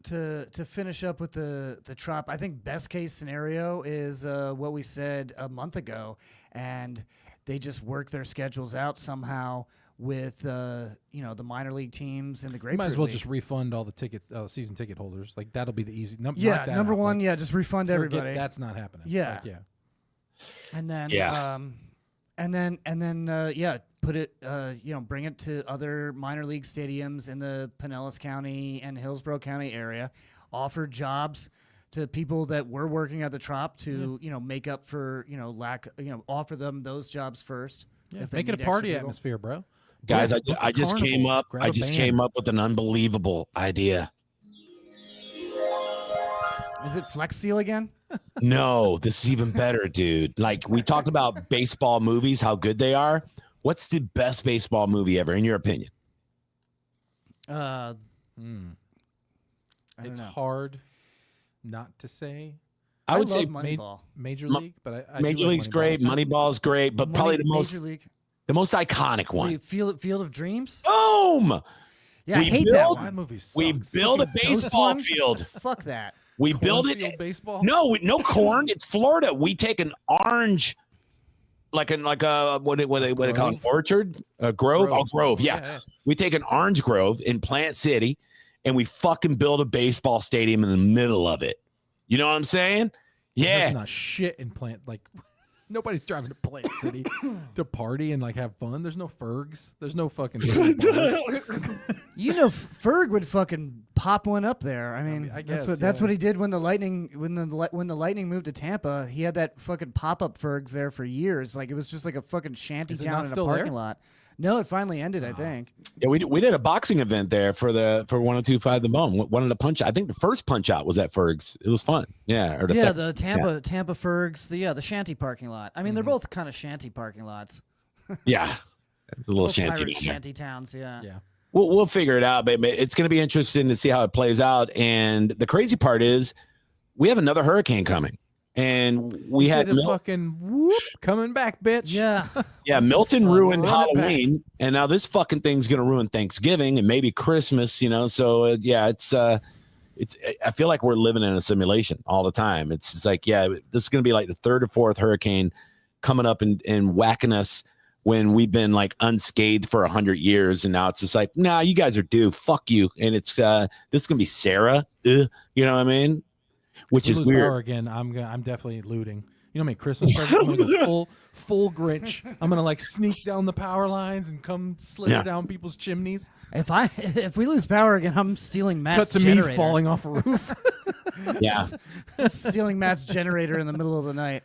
to finish up with the Trop, I think best case scenario is what we said a month ago, and they just work their schedules out somehow with the minor league teams and the Grapefruit Might as well League. Just refund all the tickets, season ticket holders. Like that'll be the easy. Number one, just refund everybody. That's not happening. Yeah, yeah. And then put it, bring it to other minor league stadiums in the Pinellas County and Hillsborough County area. Offer jobs to people that were working at the Trop to, make up for, lack. Offer them those jobs first. Yeah, make it a party atmosphere, bro. Guys, I just came up with an unbelievable idea. Is it Flex Seal again? No, this is even better, dude. Like we talked about baseball movies, how good they are. What's the best baseball movie ever, in your opinion? It's hard not to say. I would say Moneyball. Major League, but I Major League's great. Moneyball's great, but probably the most iconic one. Field of Dreams. Boom! Yeah, I hate that one. That movie sucks. We build a baseball field. Fuck that. We build it. Baseball? No corn. It's Florida. We take an orange, like a what they call an orchard, a grove. Oh, grove. Yeah. We take an orange grove in Plant City, and we fucking build a baseball stadium in the middle of it. You know what I'm saying? Yeah. There's not shit in Plant. Like nobody's driving to Plant City to party and like have fun. There's no Fergs. There's no fucking. Ferg would fucking pop one up there. I mean, I guess, that's what he did when the Lightning when the Lightning moved to Tampa. He had that fucking pop up Fergs there for years. Like it was just like a fucking shanty town in a parking lot. No, it finally ended. I think. Yeah, we did a boxing event there for 1025 The Bone. One of the punch. I think the first punch out was at Ferg's. It was fun. Yeah, the Tampa Ferg's. The shanty parking lot. I mean, they're both kind of shanty parking lots. Yeah, it's a little shanty towns. Yeah. We'll figure it out, but it's going to be interesting to see how it plays out. And the crazy part is, we have another hurricane coming. And we had fucking whoop coming back, bitch. Yeah. Milton ruined Halloween, and now this fucking thing's gonna ruin Thanksgiving and maybe Christmas. So it's I feel like we're living in a simulation all the time. It's like this is gonna be like the third or fourth hurricane coming up and whacking us when we've been like unscathed for 100 years, and now it's just like, nah, you guys are due. Fuck you. And it's this is gonna be Sarah. You know what I mean? Which is weird. Power again, I'm definitely looting. You know how many Christmas presents? I'm gonna go full Grinch. I'm gonna like sneak down the power lines and come slither down people's chimneys. If we lose power again, I'm stealing Matt's Cut to generator. me falling off a roof. Yeah, stealing Matt's generator in the middle of the night.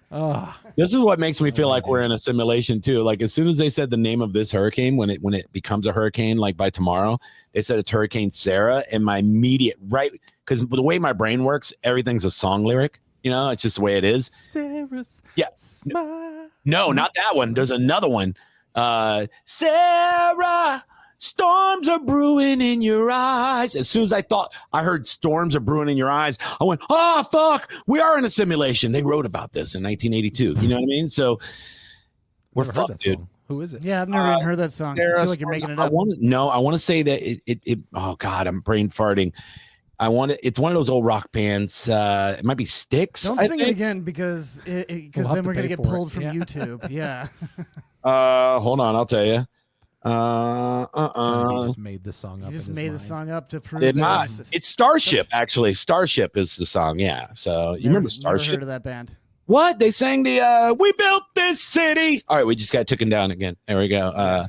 This is what makes me feel like we're in a simulation too. Like as soon as they said the name of this hurricane, when it becomes a hurricane, like by tomorrow, they said it's Hurricane Sarah, and my immediate because the way my brain works, everything's a song lyric. It's just the way it is. Sarah's smile. No, not that one. There's another one. Sarah, storms are brewing in your eyes. As soon as I heard storms are brewing in your eyes, I went, oh, fuck, we are in a simulation. They wrote about this in 1982. You know what I mean? So we're fucked, dude. Song. Who is it? Yeah, I've never even heard that song. I feel like you're making it up. I want to say that it oh God, I'm brain farting. It's one of those old rock bands. It might be Styx. Don't sing it again because then we're gonna get pulled from YouTube. Yeah. Hold on, I'll tell you. He just made this song up. He just made the song up to prove it's Starship. Actually, Starship is the song. Yeah. So you remember Starship? Never heard of that band. What they sang the "We built this city." All right, we just got taken down again. There we go.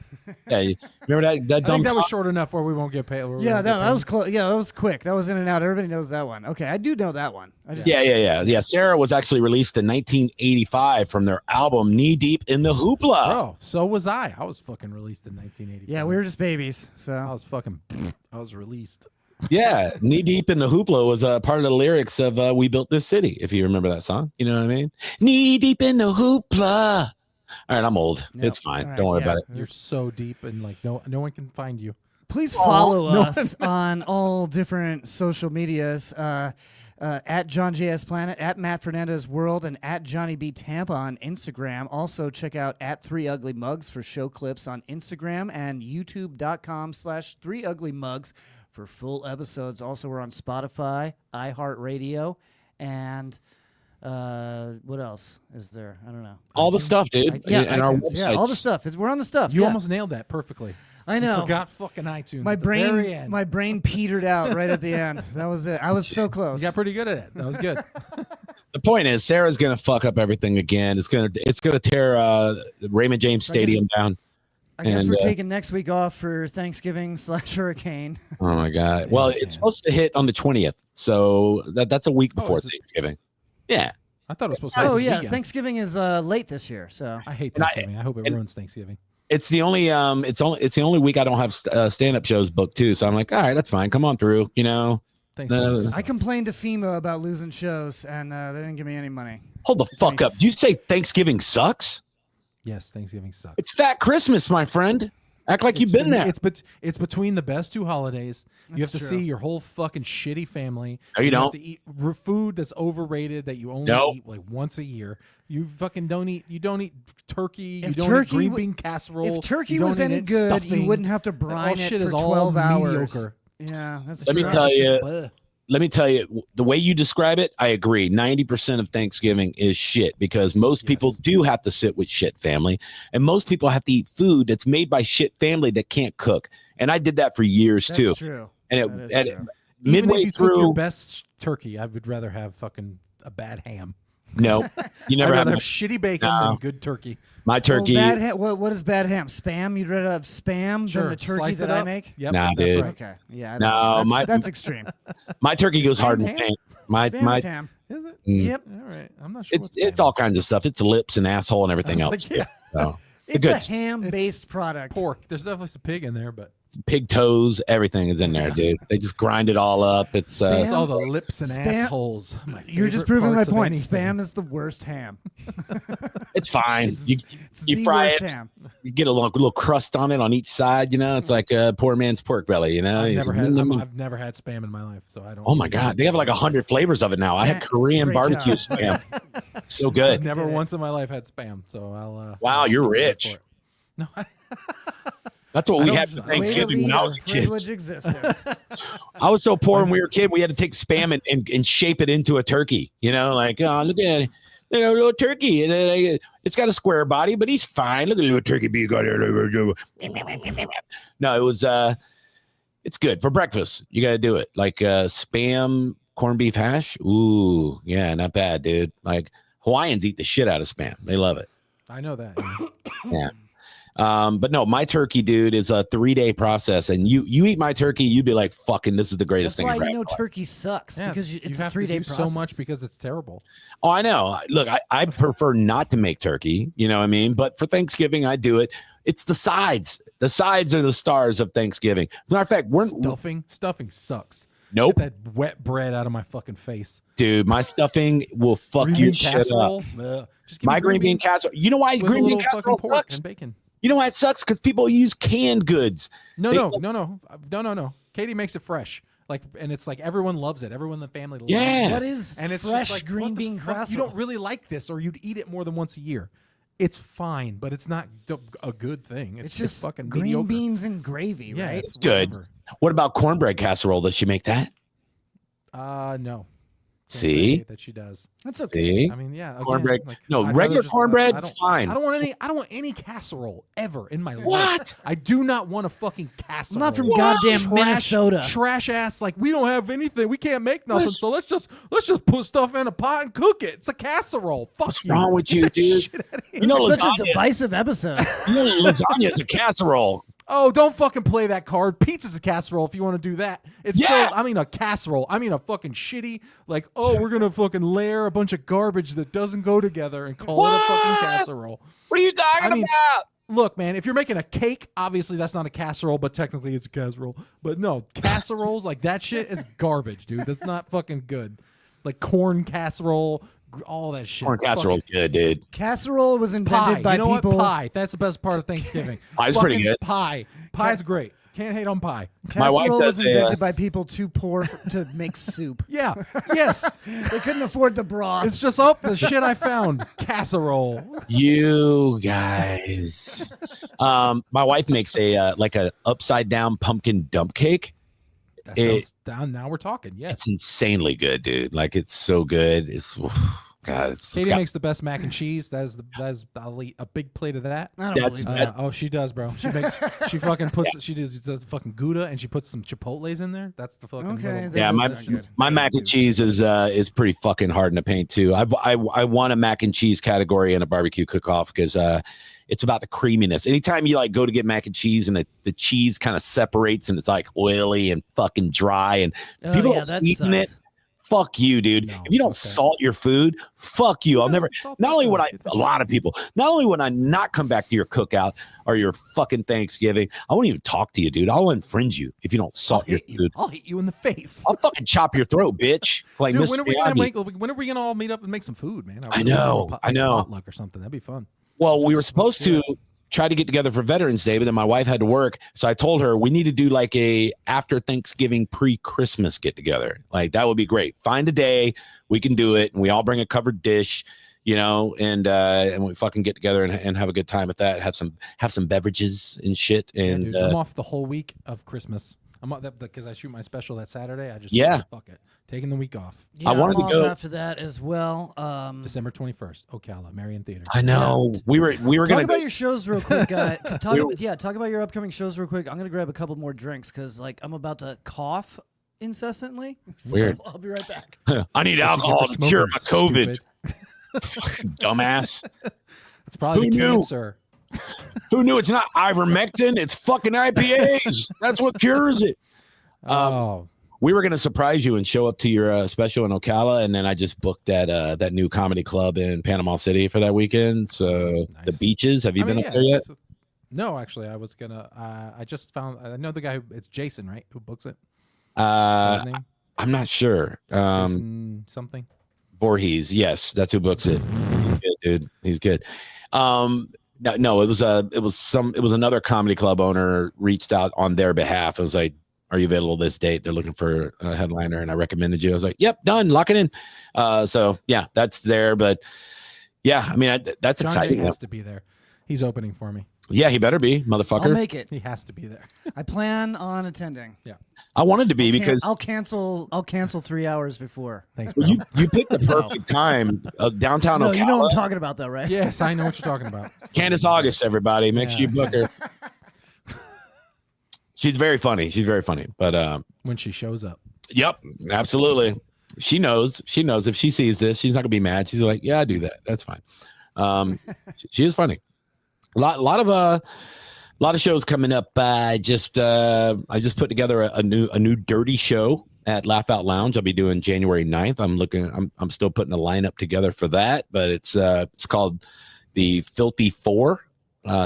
Yeah, you remember that I dumb think that was song? short enough where we won't get paid. Yeah, that was close. Yeah, that was quick. That was in and out. Everybody knows that one. Okay, I do know that one. I just Yeah. Sarah was actually released in 1985 from their album Knee Deep in the Hoopla. Bro, so was I. I was fucking released in 1985. yeah, we were just babies. So I was released. Yeah, Knee Deep in the Hoopla was a part of the lyrics of We Built This City, if you remember that song. You know what I mean? Knee Deep in the Hoopla. All right, I'm old. Yep. It's fine. All right, Don't worry yeah. about it. You're so deep and like no one can find you. please follow us on all different social medias. At John JS Planet, at Matt Fernandez World, and at Johnny B Tampa on Instagram. Also, check out at 3 Ugly Mugs for show clips on Instagram and youtube.com/3uglymugs for full episodes. Also, we're on Spotify, iHeartRadio, and what else is there? I don't know. All the stuff, dude. And our iTunes. Yeah, all the websites. stuff. We're on the stuff. You yeah. almost nailed that perfectly. I You know. forgot fucking iTunes. My at the very end. brain petered out right at the end. That was it. I was so close. You got pretty good at it. That was good. The point is, Sarah's gonna fuck up everything again. It's gonna tear Raymond James Stadium down. I guess and, we're taking next week off for Thanksgiving/hurricane. Oh my god! Well, Yeah. it's supposed to hit on the 20th, so that's a week before is it? Thanksgiving. Yeah. I thought it was supposed to. Oh this yeah, weekend. Thanksgiving is late this year. So I hate And I- Thanksgiving. I hope it ruins Thanksgiving. It's the only it's the only week I don't have stand-up shows booked too. So I'm like, all right, that's fine. Come on through. You know, Thanksgiving I sucks. I complained to FEMA about losing shows, and they didn't give me any money. hold the fuck up. Thanks. Do you say Thanksgiving sucks? Yes, Thanksgiving sucks. It's Fat Christmas, my friend. Act like you've been there. It's between the best two holidays. You have That's to true. see your whole fucking shitty family. No, you have don't. to eat food that's overrated that you only Nope. eat like once a year. You fucking don't eat. You don't eat turkey. If you don't turkey eat green w- bean casserole. If turkey you don't was eat any it good, stuffing. you wouldn't have to All brine shit it is for all 12 hours. mediocre. Yeah, that's Let me true. tell It's you- just bleh. Let me tell you, the way you describe it, I agree. 90% of Thanksgiving is shit because most people Yes. do have to sit with shit family, and most people have to eat food that's made by shit family that can't cook. And I did that for years That's too. true. And That is and true. Even midway if you cook your through, best turkey, I would rather have fucking a bad ham. no, you never I'd have rather have shitty bacon No. than good turkey. my turkey. Well, bad what is bad ham? Spam? You'd rather have spam Sure, than the turkey slice that it I up. make? Yep, Nah, that's dude. right. Okay. Yeah. I No, don't know. my- that's extreme. My turkey goes hard in Spam the ham? paint. My Spam is ham. Is it? Mm. Yep. All right. I'm not sure. It's what it's all spam is. kinds of stuff. It's lips and asshole and everything I else. was like, yeah. So, It's good. a ham-based It's product. Pork. There's definitely some pig in there, but pig toes, everything is in there, dude. They just grind it all up. It's it's Spam? all the lips and Spam- assholes. My You're just favorite proving my parts of point. anything. Spam is the worst ham. it's fine. It's you the fry worst it. ham. You get a little crust on it on each side. You know, it's like a poor man's pork belly. You know, I've It's- I've never had spam in my life, so I don't. Oh my god, they have like 100 flavors of it now. I had Yeah, Korean great barbecue job. spam. So I've good. never Did it. once in my life had spam, so I'll. Wow, I'll you're take your word rich. for it. No, That's what I we don't- had for Way to Thanksgiving when I was a kid. Privileged existence. I was so poor when we were a kid, we had to take spam and shape it into a turkey. You know, like, oh, look at it. You know, little turkey. And it's got a square body, but he's fine. Look at the little turkey beak on there. No, it was, it's good for breakfast. You got to do it. Like spam, corned beef hash. Ooh, yeah, not bad, dude. Like Hawaiians eat the shit out of spam. They love it. I know that. Yeah. But no, my turkey, dude, is a 3-day process. And you eat my turkey, you'd be like, fucking, this is the greatest That's thing why I've you ever know had. turkey sucks Yeah, because you it's a have to 3-day do process. so much because it's terrible. Oh, I know. Look, I prefer not to make turkey. You know what I mean? But for Thanksgiving, I do it. It's the sides. The sides are the stars of Thanksgiving. Matter of fact, Stuffing sucks. nope, Get that wet bread out of my fucking face. dude. My stuffing will fuck Green your bean shit up. casserole. Ugh. Just give me My green bean beans casserole. You know why with green a bean little casserole fucking pork sucks? and bacon. You know why it sucks? Because people use canned goods. No. Katie makes it fresh. Like, and it's like everyone loves it. Everyone in the family loves Yeah. it. What is And it's fresh just like, green what the bean fuck? casserole? You don't really like this, or you'd eat it more than once a year. It's fine, but it's not a good thing. It's just fucking green mediocre. beans and gravy, Yeah, right? It's good. whatever. What about cornbread casserole? Does she make that? No. See? that she does. That's okay. See? I mean, yeah, again, Cornbread. like, No, I'd rather regular just- cornbread, I don't, fine. I don't want any casserole ever in my life. What? I do not want a fucking casserole. I'm not from goddamn Minnesota. Trash ass. Like, we don't have anything. We can't make nothing. So let's just put stuff in a pot and cook it. It's a casserole. Fuck What's you. wrong with Get you, that dude? shit outta here. You know, Such a lasagna, divisive episode. you know lasagna is a casserole. Oh, don't fucking play that card. Pizza's a casserole if you want to do that. It's Yeah. still, I mean, a casserole. I mean, a fucking shitty, like, oh, we're going to fucking layer a bunch of garbage that doesn't go together and call it a fucking casserole. What are you talking I mean, about? Look, man, if you're making a cake, obviously that's not a casserole, but technically it's a casserole. But no, casseroles, like that shit is garbage, dude. That's not fucking good. Like corn casserole, all that shit. Corn casserole's good, dude. Casserole was invented Pie. by You know people. what? Pie. That's the best part of Thanksgiving. Pie's pretty Fucking good. Pie. Pie's great. Can't hate on pie. My wife Casserole was does a, invented by people too poor to make soup. Yeah. Yes. They couldn't afford the broth. It's just the shit I found. Casserole. You guys. My wife makes a like a upside down pumpkin dump cake. That It- sounds down. Now we're talking. Yes. It's insanely good, dude. Like it's so good. It's God. It's Katie got- makes the best mac and cheese. I'll eat a big plate of that. I don't That's- believe that. Oh, she does, bro. She fucking puts she does the fucking Gouda and she puts some Chipotles in there. That's the fucking Okay, little- that yeah, my does sound good. my mac and cheese is pretty fucking hard in the paint too. I want a mac and cheese category in a barbecue cook-off because it's about the creaminess. Anytime you like go to get mac and cheese and the cheese kind of separates and it's like oily and fucking dry and Oh, people yeah, don't that season sucks. it. Fuck you, dude. No, If you don't okay. salt your food, fuck you. I'll never. Salt Not that only food. would I, Get that a lot of people. Not only would I not come back to your cookout or your fucking Thanksgiving, I won't even talk to you, dude. I'll infringe you if you don't I'll salt your hit you. food. I'll hit you in the face. I'll fucking chop your throat, bitch. Like Dude, Mr. when are we gonna all meet up and make some food, man? I know, Like I know. a potluck or something. That'd be fun. Well, we were Let's supposed do to try to get together for Veterans Day, but then my wife had to work. So I told her we need to do like a after Thanksgiving pre-Christmas get together. Like that would be great. Find a day, we can do it, and we all bring a covered dish, you know, and we fucking get together and have a good time at that. Have some beverages and shit. Yeah, And dude, I'm off the whole week of Christmas. I'm off that because I shoot my special that Saturday. I just Yeah. fuck it, taking the week off. Yeah, I wanted I'm to off go- after that as well. December 21st, Ocala, Marion Theater. I know we were Talk gonna about go. your shows real quick, guy. Talk, We- talk about your upcoming shows real quick. I'm gonna grab a couple more drinks because like I'm about to cough incessantly. So Weird. I'll be right back. I need What you get alcohol for to cure my smoking, COVID. stupid. Fucking dumbass. It's probably Who the knew? cancer. Who knew it's not ivermectin? It's fucking IPAs. That's what cures it. Oh, We were going to surprise you and show up to your special in Ocala, and then I just booked that new comedy club in Panama City for that weekend. So Nice. the beaches. Have you I mean, been yeah, up there yet? it's- No, actually, I was gonna. I just found. I know the guy. It's Jason, right? Who books it? Is that his name? I'm not sure. Jason something. Voorhees, yes, that's who books it. He's good, dude. He's good. No, it was another comedy club owner reached out on their behalf. It was like, are you available this date? They're looking for a headliner, and I recommended you. I was like, yep, done, lock it in. So yeah, that's there. But yeah, I mean, that's John exciting. Jay has to be there. He's opening for me. Yeah, he better be, I'll motherfucker. make it. He has to be there. I plan on attending. I wanted to be because I'll cancel 3 hours before. Thanks, bro. you picked the perfect time. Downtown No, Ocala. you know what I'm talking about, though, right? Yes, I know what you're talking about. Candace August, everybody. Make sure you book her. She's very funny. She's very funny. But When she shows up. yep, absolutely. She knows. She knows if she sees this, she's not gonna be mad. She's like, yeah, I do that. That's fine. She is funny. A lot of shows coming up. I just put together a new dirty show at Laugh Out Lounge. I'll be doing January 9th. I'm still putting a lineup together for that, but it's called the Filthy Four,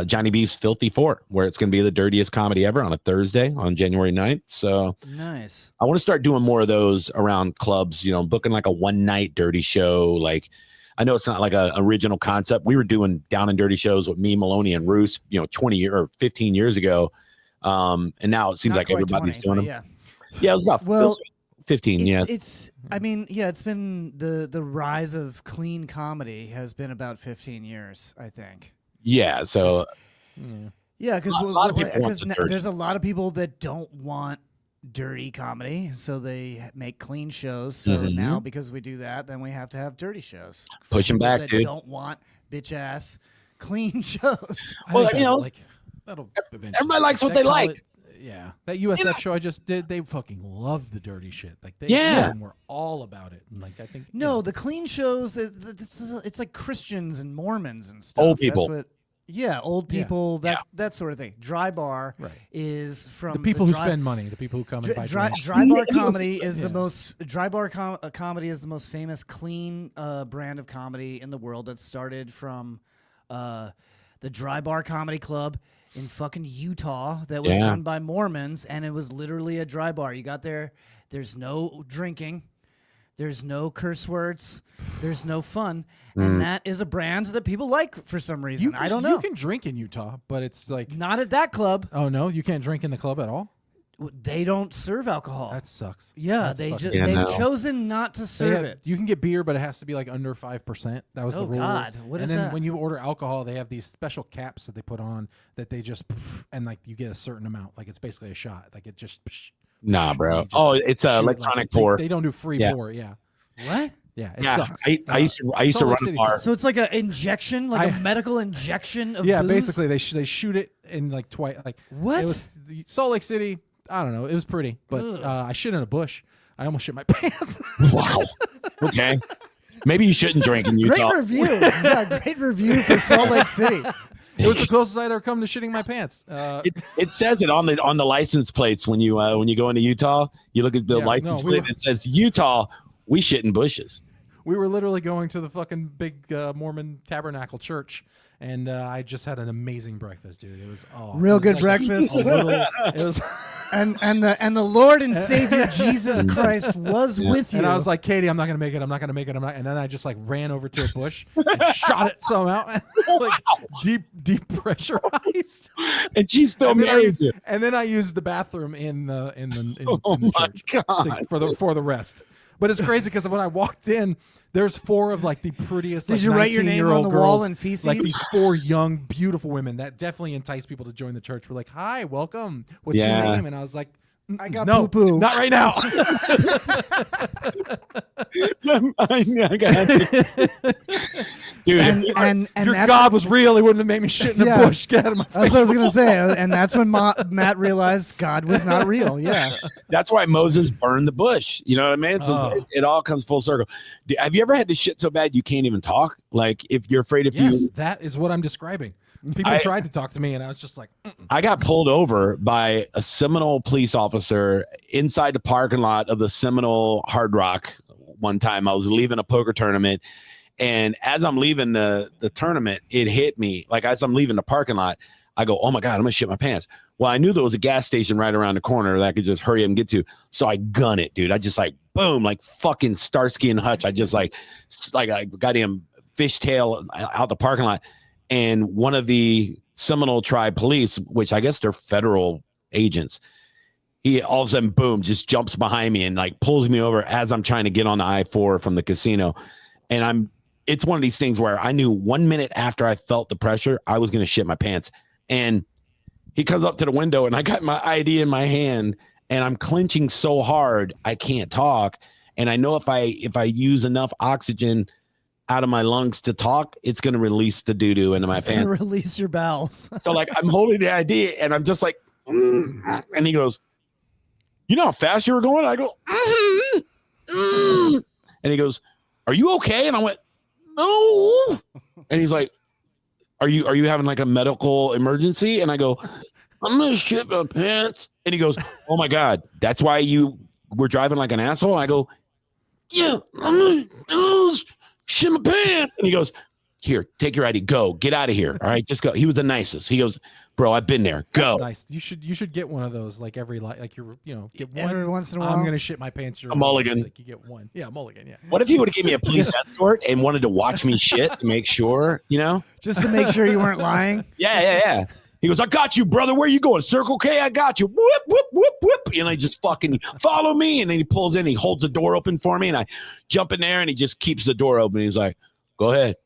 Johnny B's Filthy Four, where it's going to be the dirtiest comedy ever on a Thursday on January 9th. So Nice. I want to start doing more of those around clubs, you know, booking like a one night dirty show. Like, I know it's not like an original concept. We were doing down and dirty shows with me, Maloney, and Roos, 15 years ago. And now it seems Not like quite everybody's 20, doing but them. Yeah. Yeah, it was about Well, 15. Yeah. It's I mean, yeah, it's been the rise of clean comedy has been about 15 years, I think. Yeah. So Yeah. Yeah, because A lot of people want the dirty. there's a lot of people that don't want dirty comedy, so they make clean shows. So now, because we do that, then we have to have dirty shows. Push 'em People back, that dude. Don't want bitch ass clean shows. Well, you know, like that'll eventually. everybody likes what they like. Yeah, that USF show I just did, they fucking loved the dirty shit. Like they were all about it. And like I think No, the clean shows. It's like Christians and Mormons and stuff. Old people. That's what, old people. That sort of thing. Dry bar is from the people who spend money, the people who come and buy drinks. Dry bar comedy is the most. Dry bar comedy is the most famous clean brand of comedy in the world. That started from the Dry Bar Comedy Club in fucking Utah that was run by Mormons, and it was literally a dry bar. You got there, there's no drinking, there's no curse words, there's no fun, and that is a brand that people like for some reason. I don't know. You can drink in Utah, but it's like not at that club. Oh no, you can't drink in the club at all? They don't serve alcohol. That sucks. Yeah, they've chosen not to serve it. You can get beer, but it has to be like under 5%. That was the rule. Oh God, what is that? And then when you order alcohol, they have these special caps that they put on that they just and like you get a certain amount. Like it's basically a shot. Like it just. Nah, bro. Oh, it's a electronic pour. They don't do free pour. Yeah. What? Yeah, it sucks. I used to run a bar. So it's like an injection, like a medical injection of booze? Basically they shoot it in like twice. Like what? It was Salt Lake City. I don't know. It was pretty, but I shit in a bush. I almost shit my pants. Wow. Okay. Maybe you shouldn't drink in Utah. Great review. Great review for Salt Lake City. It was the closest I'd ever come to shitting my pants. It says it on the license plates when you go into Utah. You look at the license plate. It says Utah. We shit in bushes. We were literally going to the fucking big Mormon Tabernacle Church, and I just had an amazing breakfast, dude. It was real good breakfast. It was, and the Lord and Savior Jesus Christ was with you. And I was like, Katie, I'm not gonna make it. I'm not gonna make it. And then I just like ran over to a bush and shot it somehow, like deep pressurized. And she's still married you. And then I used the bathroom in the church God. for the rest. But it's crazy because when I walked in, there's 4 of like the prettiest. Did you write your name on the wall in feces? Like these 4 young, beautiful women that definitely entice people to join the church. We're like, "Hi, welcome. What's your name?" And I was like, "I got poo-poo. Not right now." I got it. Dude, and if your God was real, he wouldn't have made me shit in the bush. Get out of my face. That's what I was gonna say, and that's when Matt realized God was not real. Yeah, that's why Moses burned the bush. You know what I mean? It all comes full circle. Have you ever had to shit so bad you can't even talk? Like if you're afraid you. That is what I'm describing. People tried to talk to me, and I was just like, I got pulled over by a Seminole police officer inside the parking lot of the Seminole Hard Rock. One time, I was leaving a poker tournament. And as I'm leaving the tournament, it hit me. Like as I'm leaving the parking lot, I go, "Oh my God, I'm gonna shit my pants." Well, I knew there was a gas station right around the corner that I could just hurry up and get to. So I gun it, dude. I just like boom, like fucking Starsky and Hutch. I just like I goddamn fishtail out the parking lot. And one of the Seminole Tribe police, which I guess they're federal agents, he all of a sudden boom just jumps behind me and like pulls me over as I'm trying to get on the I-4 from the casino. And it's one of these things where I knew 1 minute after I felt the pressure, I was going to shit my pants. And he comes up to the window and I got my ID in my hand and I'm clenching so hard, I can't talk. And I know if I use enough oxygen out of my lungs to talk, it's going to release the doo-doo into my pants. It's going to release your bowels. So like I'm holding the ID and I'm just like, and he goes, "You know how fast you were going?" I go, and he goes, "Are you okay?" And I went, "No." And he's like, Are you having like a medical emergency?" And I go, "I'm gonna shit my pants." And he goes, "Oh my God, that's why you were driving like an asshole?" And I go, "Yeah, I'm gonna shit my pants." And he goes, "Here, take your ID, go, get out of here. All right, just go." He was the nicest. He goes, "Bro, I've been there. Go." That's nice. You should get one of those like get one every once in a while. I'm gonna shit my pants. A mulligan. Like you get one. Yeah, mulligan. Yeah. What if he would have given me a police escort and wanted to watch me shit to make sure, just to make sure you weren't lying? Yeah. He goes, "I got you, brother. Where you going? Circle K? I got you." Whoop, whoop, whoop, whoop. And I just fucking follow me. And then he pulls in, he holds the door open for me. And I jump in there and he just keeps the door open. He's like, "Go ahead."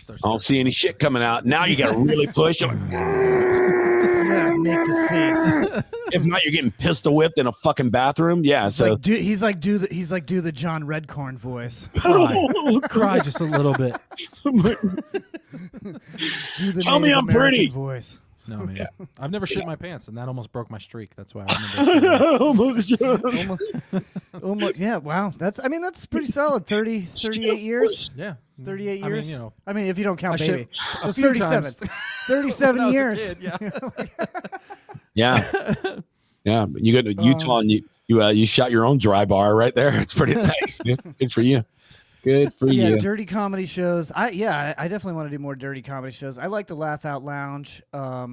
I don't see any shit coming out. Now you got to really push. I'm like, make the face. If not, you're getting pistol whipped in a fucking bathroom. Yeah. He's like do the John Redcorn voice. Cry just a little bit. Do the Tell me Native I'm American pretty. voice. No, man. I've never shit my pants, and that almost broke my streak. That's why I remember. Yeah, wow. That's pretty solid. 38 years. Yeah. 38 years. I mean, you know. I mean, if you don't count I baby. shit So a few 37. times. 37 When I was a years. kid, Yeah. Yeah. You go to Utah and you shot your own dry bar right there. It's pretty nice. Good for you. Good for you. Yeah, dirty comedy shows. I definitely want to do more dirty comedy shows. I like the Laugh Out Lounge. I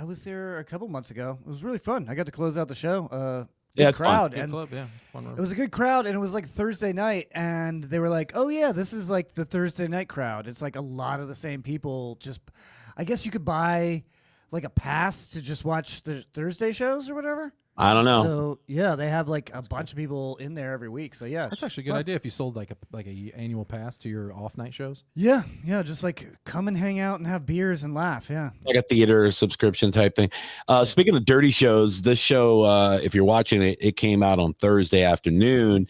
was there a couple months ago. It was really fun. I got to close out the show. Yeah, it's crowd. Good And club, yeah. It's fun room. it was a good crowd, and it was like Thursday night, and they were like, "Oh yeah, this is like the Thursday night crowd." It's like a lot of the same people. Just, I guess you could buy like a pass to just watch the Thursday shows or whatever. I don't know. So yeah, they have like a bunch of people in there every week. So yeah, That's actually a good idea if you sold like a annual pass to your off night shows. yeah, just like come and hang out and have beers and laugh. Yeah. Like a theater subscription type thing. Speaking of dirty shows, this show, if you're watching it, it came out on Thursday afternoon.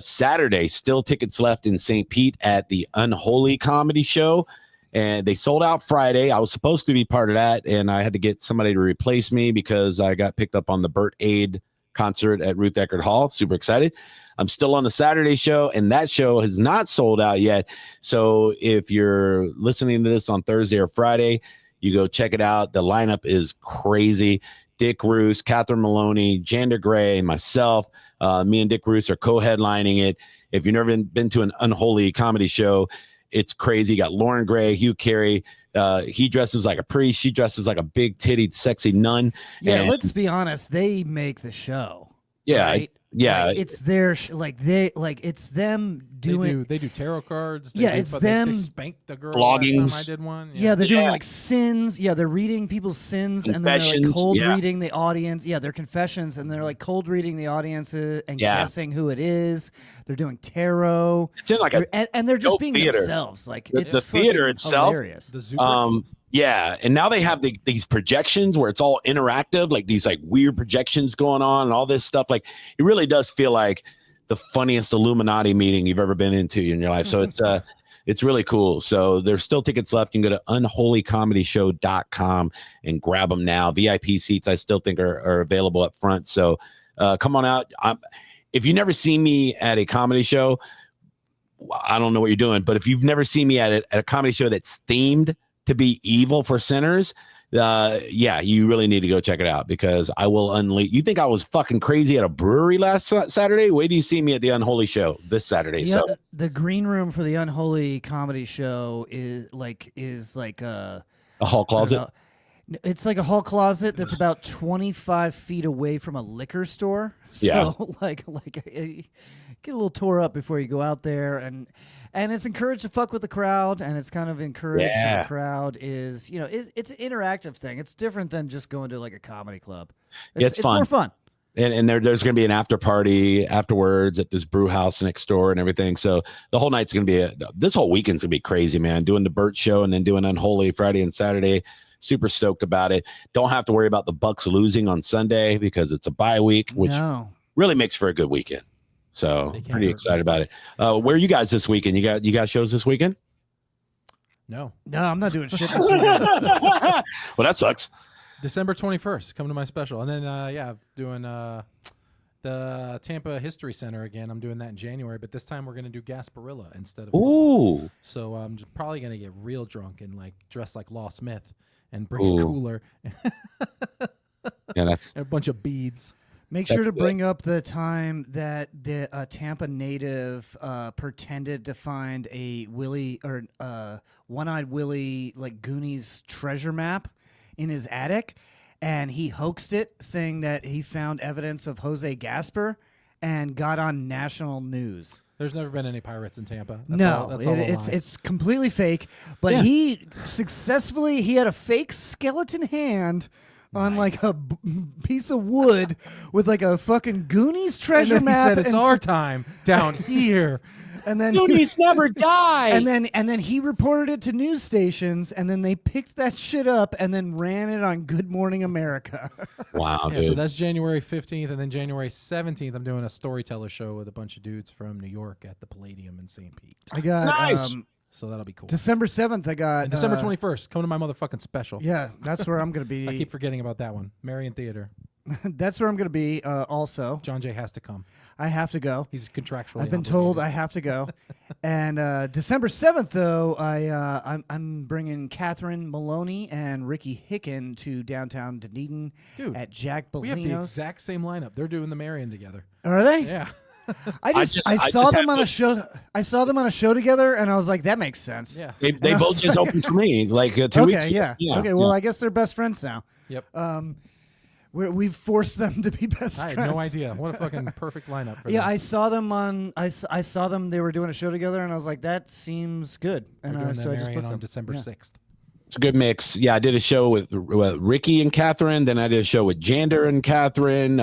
Saturday, still tickets left in St. Pete at the Unholy Comedy Show. And they sold out Friday. I was supposed to be part of that, and I had to get somebody to replace me because I got picked up on the Burt Aid concert at Ruth Eckerd Hall. Super excited. I'm still on the Saturday show, and that show has not sold out yet. So if you're listening to this on Thursday or Friday, you go check it out. The lineup is crazy. Dick Roos, Catherine Maloney, Jander Gray, myself. Me and Dick Roos are co-headlining it. If you've never been to an Unholy Comedy Show, it's crazy. You got Lauren Gray, Hugh Carey. He dresses like a priest. She dresses like a big tittied, sexy nun. Yeah, And let's be honest. They make the show. yeah, right? yeah. Like, it's their it's them doing. They do tarot cards. Yeah, they it's they them spanked the girl. Vloggings. Last time I did one. Yeah, they're doing like sins. Yeah, they're reading people's sins and then they're like Confessions, cold yeah. reading the audience. Yeah, they're confessions and they're like cold reading the audience and Yeah. guessing who it is. They're doing tarot. It's in like a And they're just dope being theater. themselves. Like The- it's the theater fucking itself, hilarious. The Zuber. yeah, and now they have these projections where it's all interactive, like these like weird projections going on and all this stuff. Like it really does feel like the funniest Illuminati meeting you've ever been into in your life. So it's really cool. So there's still tickets left. You can go to unholycomedyshow.com and grab them now. VIP seats I still think are available up front. So come on out. If you've never seen me at a comedy show, I don't know what you're doing, but if you've never seen me at a comedy show that's themed to be evil for sinners, yeah, you really need to go check it out because I will unleash. You think I was fucking crazy at a brewery last Saturday? Wait do you see me at the Unholy Show this Saturday? Yeah, So the green room for the Unholy Comedy Show is like a hall closet. It's like a hall closet that's about 25 feet away from a liquor store. So Yeah. like get a little tore up before you go out there, and it's encouraged to fuck with the crowd, and it's kind of encouraged Yeah. the crowd is it's an interactive thing. It's different than just going to like a comedy club. Yeah, it's fun. More fun. And there's going to be an after party afterwards at this brew house next door and everything. So the whole night's going to be this whole weekend's going to be crazy, man. Doing the Burt show and then doing Unholy Friday and Saturday. Super stoked about it. Don't have to worry about the Bucks losing on Sunday because it's a bye week, which really makes for a good weekend. So pretty excited about it. Where are you guys this weekend? You got shows this weekend? No. I'm not doing shit this weekend. Well, that sucks. December 21st, come to my special. And then, I'm doing the Tampa History Center again. I'm doing that in January, but this time we're going to do Gasparilla instead of... Ooh. So I'm probably going to get real drunk and like dress like Law Smith and bring a cooler Yeah, that's and a bunch of beads. Make sure to bring up the time that the Tampa native pretended to find a Willie or One-Eyed Willie like Goonies treasure map in his attic, and he hoaxed it, saying that he found evidence of Jose Gasper and got on national news. There's never been any pirates in Tampa. That's all it's completely fake. But he successfully had a fake skeleton hand on like a piece of wood with like a fucking Goonies treasure and then map. He said it's our time down here. And then Goonies never die. And then he reported it to news stations, and then they picked that shit up and then ran it on Good Morning America. Wow, Yeah, dude. so that's January 15th, and then January 17th, I'm doing a storyteller show with a bunch of dudes from New York at the Palladium in St. Pete. I got Nice. So that'll be cool. December 7th. I got And December 21st, come to my motherfucking special. Yeah, that's where I'm gonna be. I keep forgetting about that one. Marion Theater. That's where I'm gonna be. Also, John Jay has to come. I have to go. He's contractually. I've been told I have to go. And December 7th, though, I'm bringing Catherine Maloney and Ricky Hicken to downtown Dunedin Dude, at Jack we have the Bellino's. exact same lineup. They're doing the Marion together. Are they? Yeah. I saw them on a show. I saw them on a show together, and I was like, that makes sense. Yeah. They both just opened for me like 2 weeks ago. Okay, yeah. Okay, well, I guess they're best friends now. Yep. We've forced them to be best I friends. had no idea. What a fucking perfect lineup for Yeah, them. I saw them on. I saw them. They were doing a show together, and I was like, "That seems good." They're And doing so the I just Marion put on them. December Yeah. 6th. It's a good mix. Yeah, I did a show with Ricky and Catherine. Then I did a show with Jander and Catherine.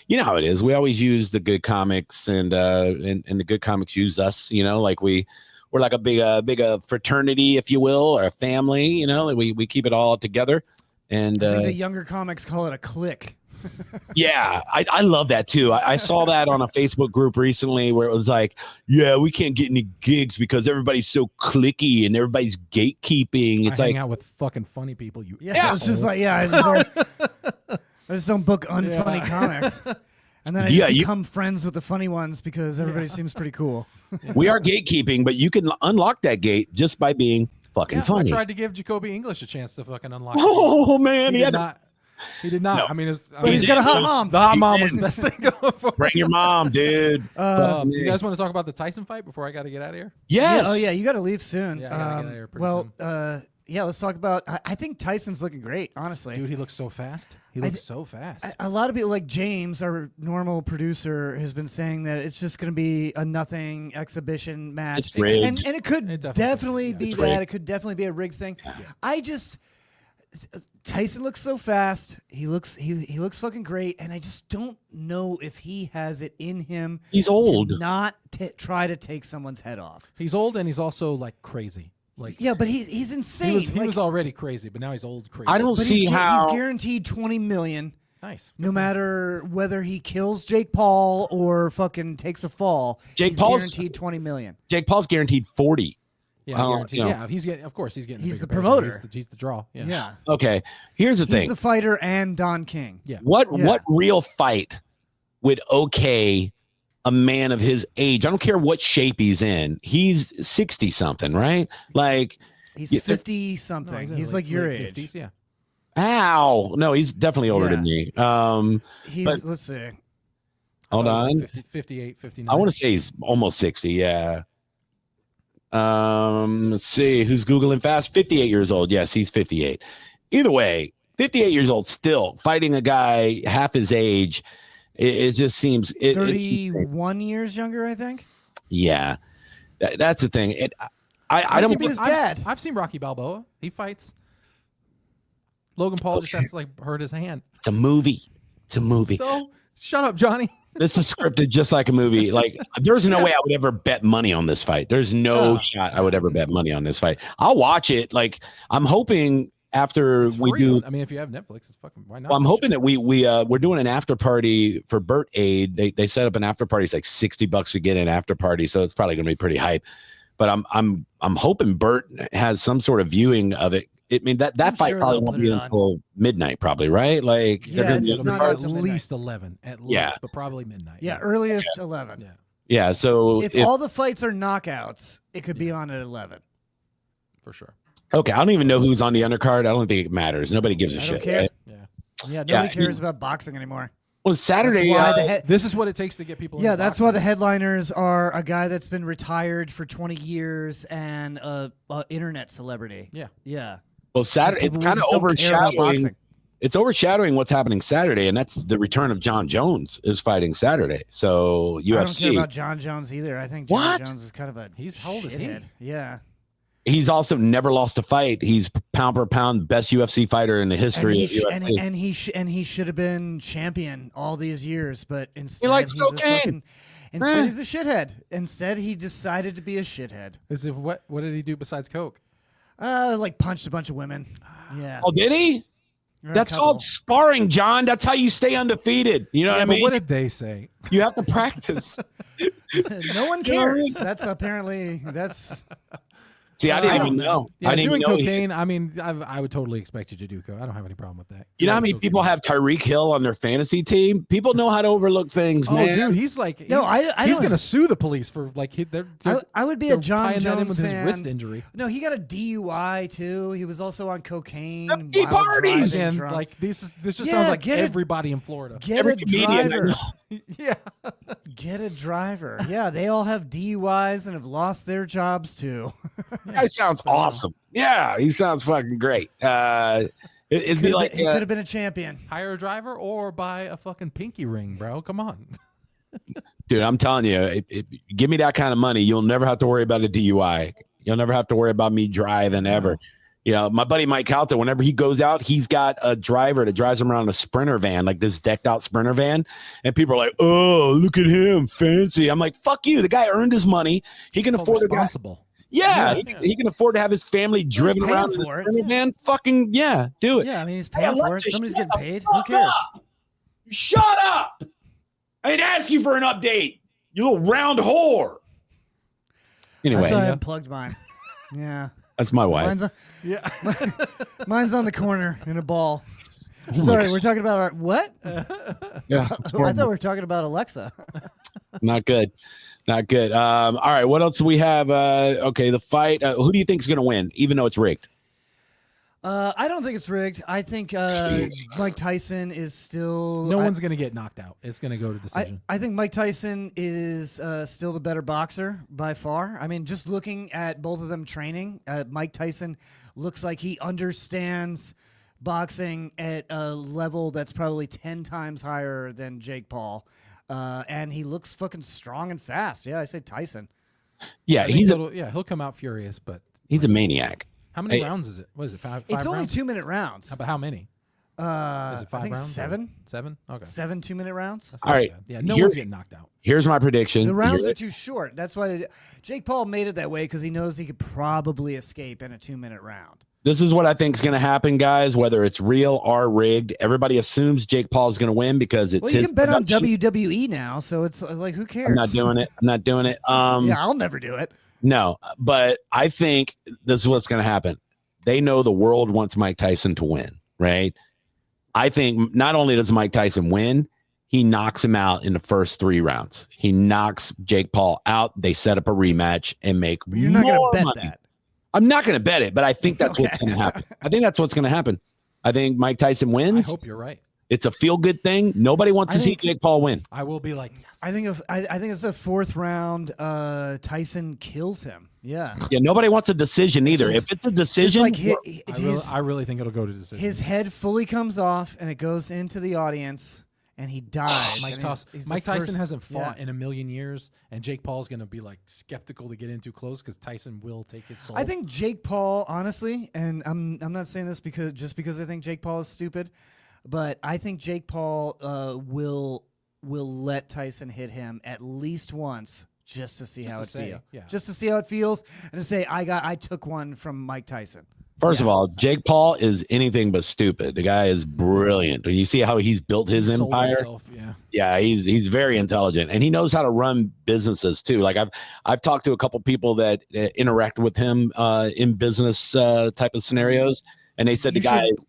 You know how it is. We always use the good comics, and the good comics use us. You know, like we're like a big fraternity, if you will, or a family. You know, like we keep it all together. And I think the younger comics call it a clique. yeah, I love that too. I saw that on a Facebook group recently where it was like, yeah, we can't get any gigs because everybody's so cliquey and everybody's gatekeeping. It's I like, hang out with fucking funny people. You Yeah, it's just like I just don't book unfunny comics. And then I just become friends with the funny ones because everybody seems pretty cool. we are gatekeeping, but you can unlock that gate just by being fucking funny. I tried to give Jacoby English a chance to fucking unlock. Oh man, he he did had not. He did not. No. I mean, But he's got a hot mom. The hot He's mom was in. the best thing going for. bring your mom, dude. Do you guys want to talk about the Tyson fight before I got to get out of here? Yes. Yeah, oh yeah, you got to leave soon. Yeah, I gotta get out of here pretty soon. Yeah, let's talk about. I think Tyson's looking great, honestly. Dude, he looks so fast. He looks so fast. A lot of people, like James, our normal producer, has been saying that it's just going to be a nothing exhibition match. It's rigged. And it could It definitely be It's that. rigged. It could definitely be a rigged thing. Tyson looks so fast. He looks fucking great, and I just don't know if he has it in him. He's old. To not try to take someone's head off. He's old and he's also like crazy. Like Yeah, but he's insane. he was already crazy, but now he's old crazy. I don't But see how. he's guaranteed $20 million. Nice. No matter whether he kills Jake Paul or fucking takes a fall, Jake he's Paul's- guaranteed $20 million. Jake Paul's guaranteed 40. Yeah, Oh, guaranteed. you know. Yeah, he's getting. Of course, he's getting. He's bigger the payday. promoter. He's the draw. Yeah. Yeah. Okay, here's the He's thing. the fighter and Don King. Yeah. What real fight would okay a man of his age? I don't care what shape he's in. He's 60 something, right? Like, He's Yeah, 50 No, something. in He's like your late age. 50s, yeah. ow. No, he's definitely older than me. He's but- let's see. Hold I thought it was on. like 58, 59. I want to say he's almost 60. Yeah. Let's see who's Googling fast. 58 years old. Yes, he's 58. Either way, 58 years old, still fighting a guy half his age. It just seems it's 31 years younger, I think. yeah. That's the thing. I don't. his dad. I've seen Rocky Balboa. He fights. Logan Paul just has to like hurt his hand. It's a movie. It's a movie. So shut up, Johnny. This is scripted just like a movie. Like, there's no way I would ever bet money on this fight. There's no shot I would ever bet money on this fight. I'll watch it. Like, I'm hoping after It's we free. do. I mean, if you have Netflix, it's fucking why not? Well, I'm hoping that we're doing an after party for Burt Aid. They set up an after party. It's like $60 to get an after party, so it's probably going to be pretty hype. But I'm hoping Burt has some sort of viewing of it. I mean that I'm fight sure probably they'll won't put be it on. until midnight, probably, right? Like Yeah, they're gonna it's do not the at until cards. midnight. least 11, at least, Yeah. but probably midnight. Yeah, earliest 11. Yeah, Yeah. So If all the fights are knockouts, it could be on at 11. for sure. okay, I don't even know who's on the undercard. I don't think it matters. Nobody gives a I shit. don't care. Right? Yeah, Yeah, Yeah, nobody cares about boxing anymore. Well, Saturday. That's why the he- this is what it takes to get people. Yeah, into that's why the boxing. headliners are a guy that's been retired for 20 years and a internet celebrity. Yeah. Yeah. Well, Saturday. It's People kind of just don't care about overshadowing. boxing. It's overshadowing what's happening Saturday, and that's the return of John Jones is fighting Saturday. So I don't care UFC. about John Jones either. I think John What? Jones is kind of a He's- how old is he? shithead. Yeah. he's also never lost a fight. He's pound for pound best UFC fighter in the history of UFC. And he should have been champion all these years, but instead He likes he's cocaine. Instead he's a shithead. Instead he decided to be a shithead. Is it what did he do besides coke? Like punched a bunch of women. Yeah. Oh, did he? That's called sparring, John. That's how you stay undefeated. You know what I mean? What did they say? You have to practice. No one cares. That's apparently that's. See, I didn't even know. Yeah, I didn't doing even know cocaine. I mean, I would totally expect you to do coke. I don't have any problem with that. You know how many people have Tyreek Hill on their fantasy team? People know how to overlook things, man. Dude, he's like, he's gonna sue the police for like I would be a John tying that in Jones with fan. his wrist injury. No, he got a DUI too. He was also on cocaine. Empty wild parties! driving, And drunk. like this just sounds like get it. everybody in Florida. Get Every a comedian driver. Yeah. Get a driver. Yeah, they all have DUIs and have lost their jobs too. That guy sounds awesome. Yeah, he sounds fucking great. It'd be like he could have been a champion. Hire a driver or buy a fucking pinky ring, bro. Come on. dude, I'm telling you, give me that kind of money. You'll never have to worry about a DUI. You'll never have to worry about me driving ever. You know, my buddy Mike Calta, whenever he goes out, he's got a driver that drives him around in a Sprinter van, like this decked out Sprinter van. And people are like, oh, look at him, fancy. I'm like, fuck you. The guy earned his money. He can afford responsible. Yeah, he can afford to have his family driven around in a Sprinter van. Fucking, yeah, do it. Yeah, I mean, he's paying for it. Somebody's getting paid. Who cares? Shut up. I didn't ask you for an update, you little round whore. Anyway. That's why I unplugged mine. Yeah. That's my wife. Mine's on the corner in a ball. Sorry, we're talking about our what? Yeah, I thought we were talking about Alexa. Not good. Not good. All right, what else do we have? Okay, the fight. Who do you think is going to win, even though it's rigged? I don't think it's rigged. I think Mike Tyson is still. No one's going to get knocked out. It's going to go to decision. I think Mike Tyson is still the better boxer by far. I mean, just looking at both of them training, Mike Tyson looks like he understands boxing at a level that's probably 10 times higher than Jake Paul. And he looks fucking strong and fast. Yeah, I say Tyson. Yeah, he'll come out furious, but he's a maniac. How many rounds is it? What is it? Five it's only rounds? 2-minute rounds. How many? Is it 5 I think rounds? 7. 7? Okay. 7 2-minute rounds. That's all not right. bad. Yeah, no one's getting knocked out. Here's my prediction. The rounds are too short. That's why Jake Paul made it that way, because he knows he could probably escape in a 2-minute round. This is what I think is going to happen, guys, whether it's real or rigged. Everybody assumes Jake Paul is going to win because it's you his can bet on production. WWE now, so it's like, who cares? I'm not doing it. Yeah, I'll never do it. No, but I think this is what's going to happen. They know the world wants Mike Tyson to win, right? I think not only does Mike Tyson win, he knocks him out in the first 3 rounds. He knocks Jake Paul out. They set up a rematch and make more You're not going to bet money. that. I'm not going to bet it, but I think that's what's going to happen. I think that's what's going to happen. I think Mike Tyson wins. I hope you're right. It's a feel-good thing. Nobody wants to see Jake Paul win. I will be like, yes. I think it's a 4th round. Tyson kills him. Yeah. Yeah, nobody wants a decision either. If it's a decision, like I really think it'll go to decision. his head fully comes off and it goes into the audience and he dies. Mike Tyson hasn't fought in a million years, and Jake Paul's going to be like skeptical to get in too close because Tyson will take his soul. I think Jake Paul, honestly, and I'm not saying this because I think Jake Paul is stupid, but I think Jake Paul will let Tyson hit him at least once just to see how it feels. Yeah. Just to see how it feels and to say I took one from Mike Tyson. First of all, Jake Paul is anything but stupid. The guy is brilliant. You see how he's built his empire? Himself, yeah, he's very intelligent, and he knows how to run businesses too. Like I've talked to a couple people that interact with him in business type of scenarios, and they said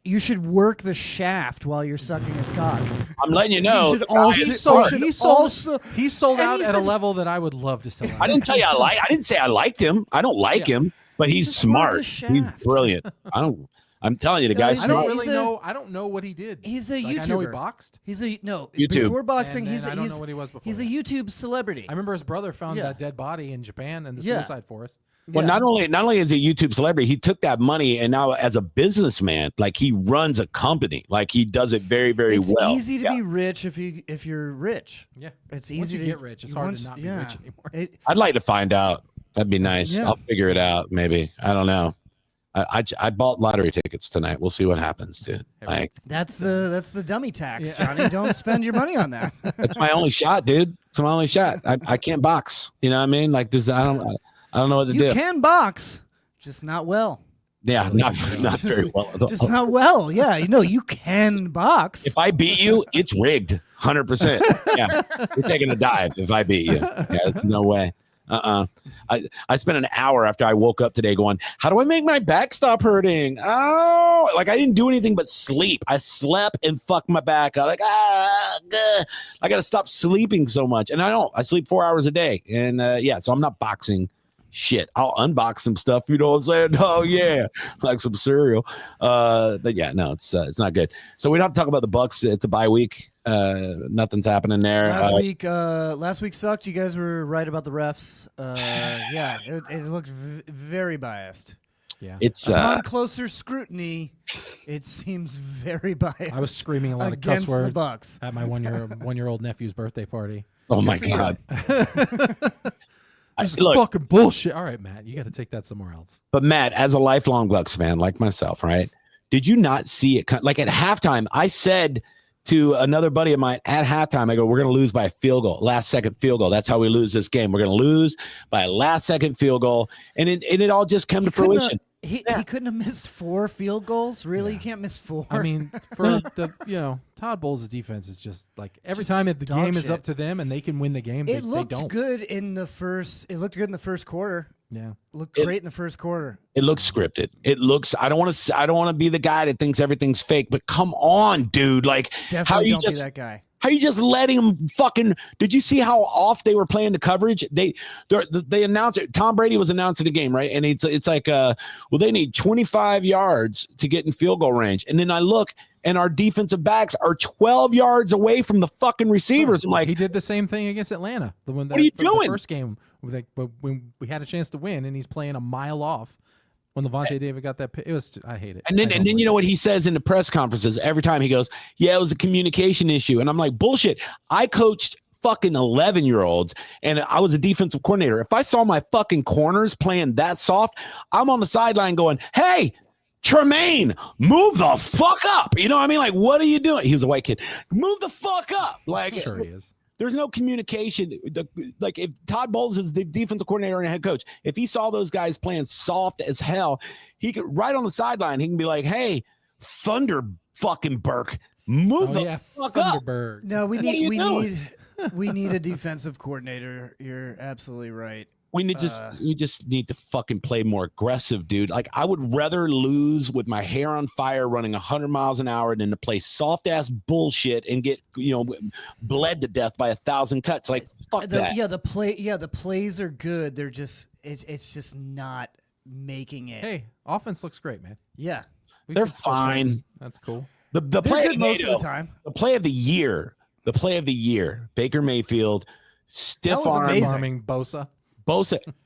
you should work the shaft while you're sucking his cock. I'm letting you know. He sold out at a level that I would love to sell out. I didn't tell you I didn't say I liked him. I don't like him. But he's smart. He's brilliant. I'm telling you, the guy's smart. I don't know what he did. He's a YouTuber. I know he boxed. YouTube. Before boxing, I don't know what he was before. He's a YouTube celebrity. I remember his brother found a dead body in Japan in the suicide forest. Well, not only is he a YouTube celebrity, he took that money and now as a businessman, like he runs a company, like he does it very, very well. It's easy to be rich if you're rich. Yeah, it's easy once you to get rich. It's hard to not be rich anymore. I'd like to find out. That'd be nice. Yeah. I'll figure it out. Maybe. I don't know. I bought lottery tickets tonight. We'll see what happens, dude. Like That's the dummy tax, Johnny. Don't spend your money on that. that's my only shot, dude. It's my only shot. I can't box. You know what I mean? Like I don't know what to do. You can box, just not well. Yeah, not very well. Just not well. Yeah, you can box. If I beat you, it's rigged. 100%. Yeah, you're taking a dive if I beat you. Yeah, there's no way. I spent an hour after I woke up today going, how do I make my back stop hurting? Oh, like I didn't do anything but sleep. I slept and fucked my back. I'm like, I got to stop sleeping so much. And I sleep 4 hours a day. And so I'm not boxing shit. I'll unbox some stuff. You know what I'm saying? Oh yeah. Like some cereal. But yeah, no, it's not good. So we don't have to talk about the Bucks. It's a bye week. Nothing's happening there. Last week sucked. You guys were right about the refs. It looked very biased. Yeah, it's on closer scrutiny, it seems very biased. I was screaming a lot of against cuss words the Bucks at my one-year-old nephew's birthday party. Oh my God. This is fucking bullshit. All right, Matt, you got to take that somewhere else. But Matt, as a lifelong Bucks fan like myself, right? Did you not see it? Like at halftime, I said to another buddy of mine at halftime, I go, we're going to lose by a field goal, last second field goal. That's how we lose this game. We're going to lose by a last second field goal. And it all just came to fruition. He couldn't have missed 4 field goals. Really? You can't miss 4. I mean, for Todd Bowles' defense is just like every time that the game is up to them and they can win the game, it looked they don't. good in the first. It looked good in the first quarter. Yeah, looked great in the first quarter. It looks scripted. It looks. I don't want to be the guy that thinks everything's fake. But come on, dude. Like, definitely don't be that guy. How you just letting him fucking? Did you see how off they were playing the coverage? They announced it. Tom Brady was announcing the game, right? And it's like they need 25 yards to get in field goal range. And then I look, and our defensive backs are 12 yards away from the fucking receivers. I'm like, he did the same thing against Atlanta. What are you doing? The first game, when we had a chance to win, and he's playing a mile off. When Levante David got that, I hate it. And then you know what he says in the press conferences every time he goes, yeah, it was a communication issue. And I'm like, bullshit. I coached fucking 11-year-olds and I was a defensive coordinator. If I saw my fucking corners playing that soft, I'm on the sideline going, hey, Tremaine, move the fuck up. You know what I mean? Like, what are you doing? He was a white kid. Move the fuck up. Like, sure he is. There's no communication. Like if Todd Bowles is the defensive coordinator and head coach, if he saw those guys playing soft as hell, he could right on the sideline. He can be like, "Hey, Thunder fucking Burke, move the fuck Thunderberg. up." No, we need a defensive coordinator. You're absolutely right. We just need to fucking play more aggressive, dude. Like I would rather lose with my hair on fire running 100 miles an hour than to play soft ass bullshit and get bled to death by 1,000 cuts. Like fuck that. The plays are good. They're just it's just not making it. Hey, offense looks great, man. Yeah, they're fine. That's cool. The play good most of the time. The play of the year. Baker Mayfield, stiff arming Bosa.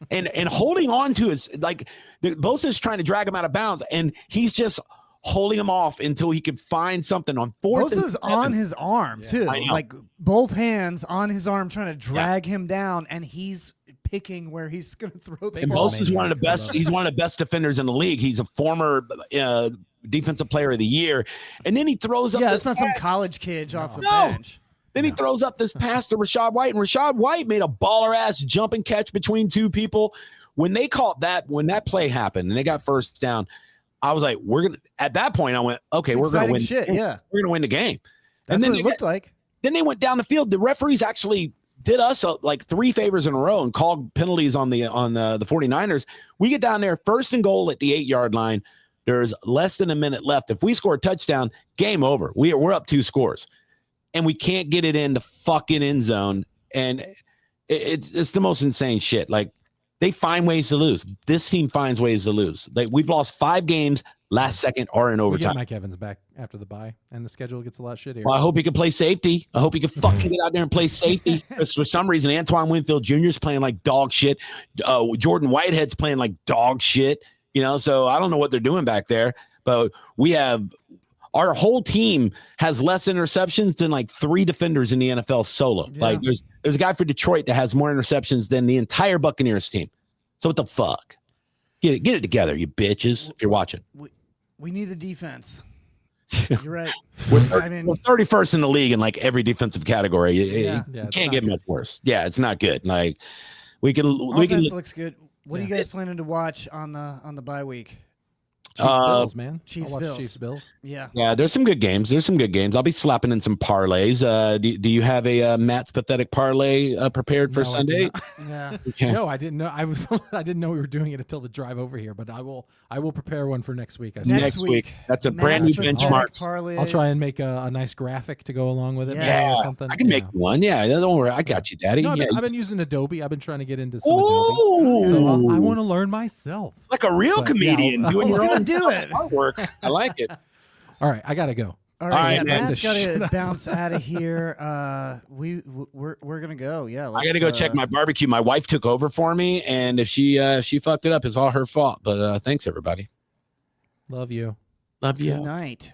and holding on to his Bosa's trying to drag him out of bounds, and he's just holding him off until he could find something on fourth. Bosa's on his arm too, like both hands on his arm, trying to drag him down, and he's picking where he's going to throw the ball. Bosa's one of the best. He's one of the best defenders in the league. He's a former defensive player of the year, and then he throws up. Yeah, it's not some college kid off the bench. Then he throws up this pass to Rachaad White, and Rachaad White made a baller-ass jump and catch between two people. When they caught that, when that play happened and they got first down, I was like, at that point, I went, okay, we're going to win. Shit, yeah. We're going to win the game. That's what it looked like. Then they went down the field. The referees actually did us like 3 favors in a row and called penalties on the 49ers. We get down there, first and goal at the 8-yard line. There's less than a minute left. If we score a touchdown, game over. We're up 2 scores. And we can't get it in the fucking end zone. And it's the most insane shit. Like, they find ways to lose. This team finds ways to lose. Like, we've lost 5 games last second or in overtime. We get Mike Evans back after the bye, and the schedule gets a lot shittier. Well, I hope he can play safety. I hope he can fucking get out there and play safety. Because for some reason, Antoine Winfield Jr. is playing like dog shit. Jordan Whitehead's playing like dog shit. So I don't know what they're doing back there. But our whole team has less interceptions than like 3 defenders in the NFL solo. Yeah. Like there's a guy for Detroit that has more interceptions than the entire Buccaneers team. So what the fuck? Get it together, you bitches, if you're watching. We need the defense. You're right. We're 31st in the league in like every defensive category. It can't get much worse. Yeah, it's not good. Like Offense looks good. What are you guys planning to watch on the bye week? Chiefs Bills, man. Chiefs Bills. Yeah. There's some good games. I'll be slapping in some parlays. Do you have a Matt's pathetic parlay prepared for Sunday? Yeah. Okay. No, I didn't know. I didn't know we were doing it until the drive over here. But I will prepare one for next week. Next week. That's a brand new benchmark. Parlays. I'll try and make a nice graphic to go along with it. Yeah, or something. I can make one. Yeah, don't worry. I got you, Daddy. No, I've been using Adobe. I've been trying to get into some Adobe. So I want to learn myself. Like a real comedian doing your own do it. artwork. I like it. All right, I gotta go. All right, Matt's got to bounce out of here. We're gonna go. Yeah, I gotta go check my barbecue. My wife took over for me, and if she fucked it up, it's all her fault. But thanks, everybody. Love you. Love you. Good night.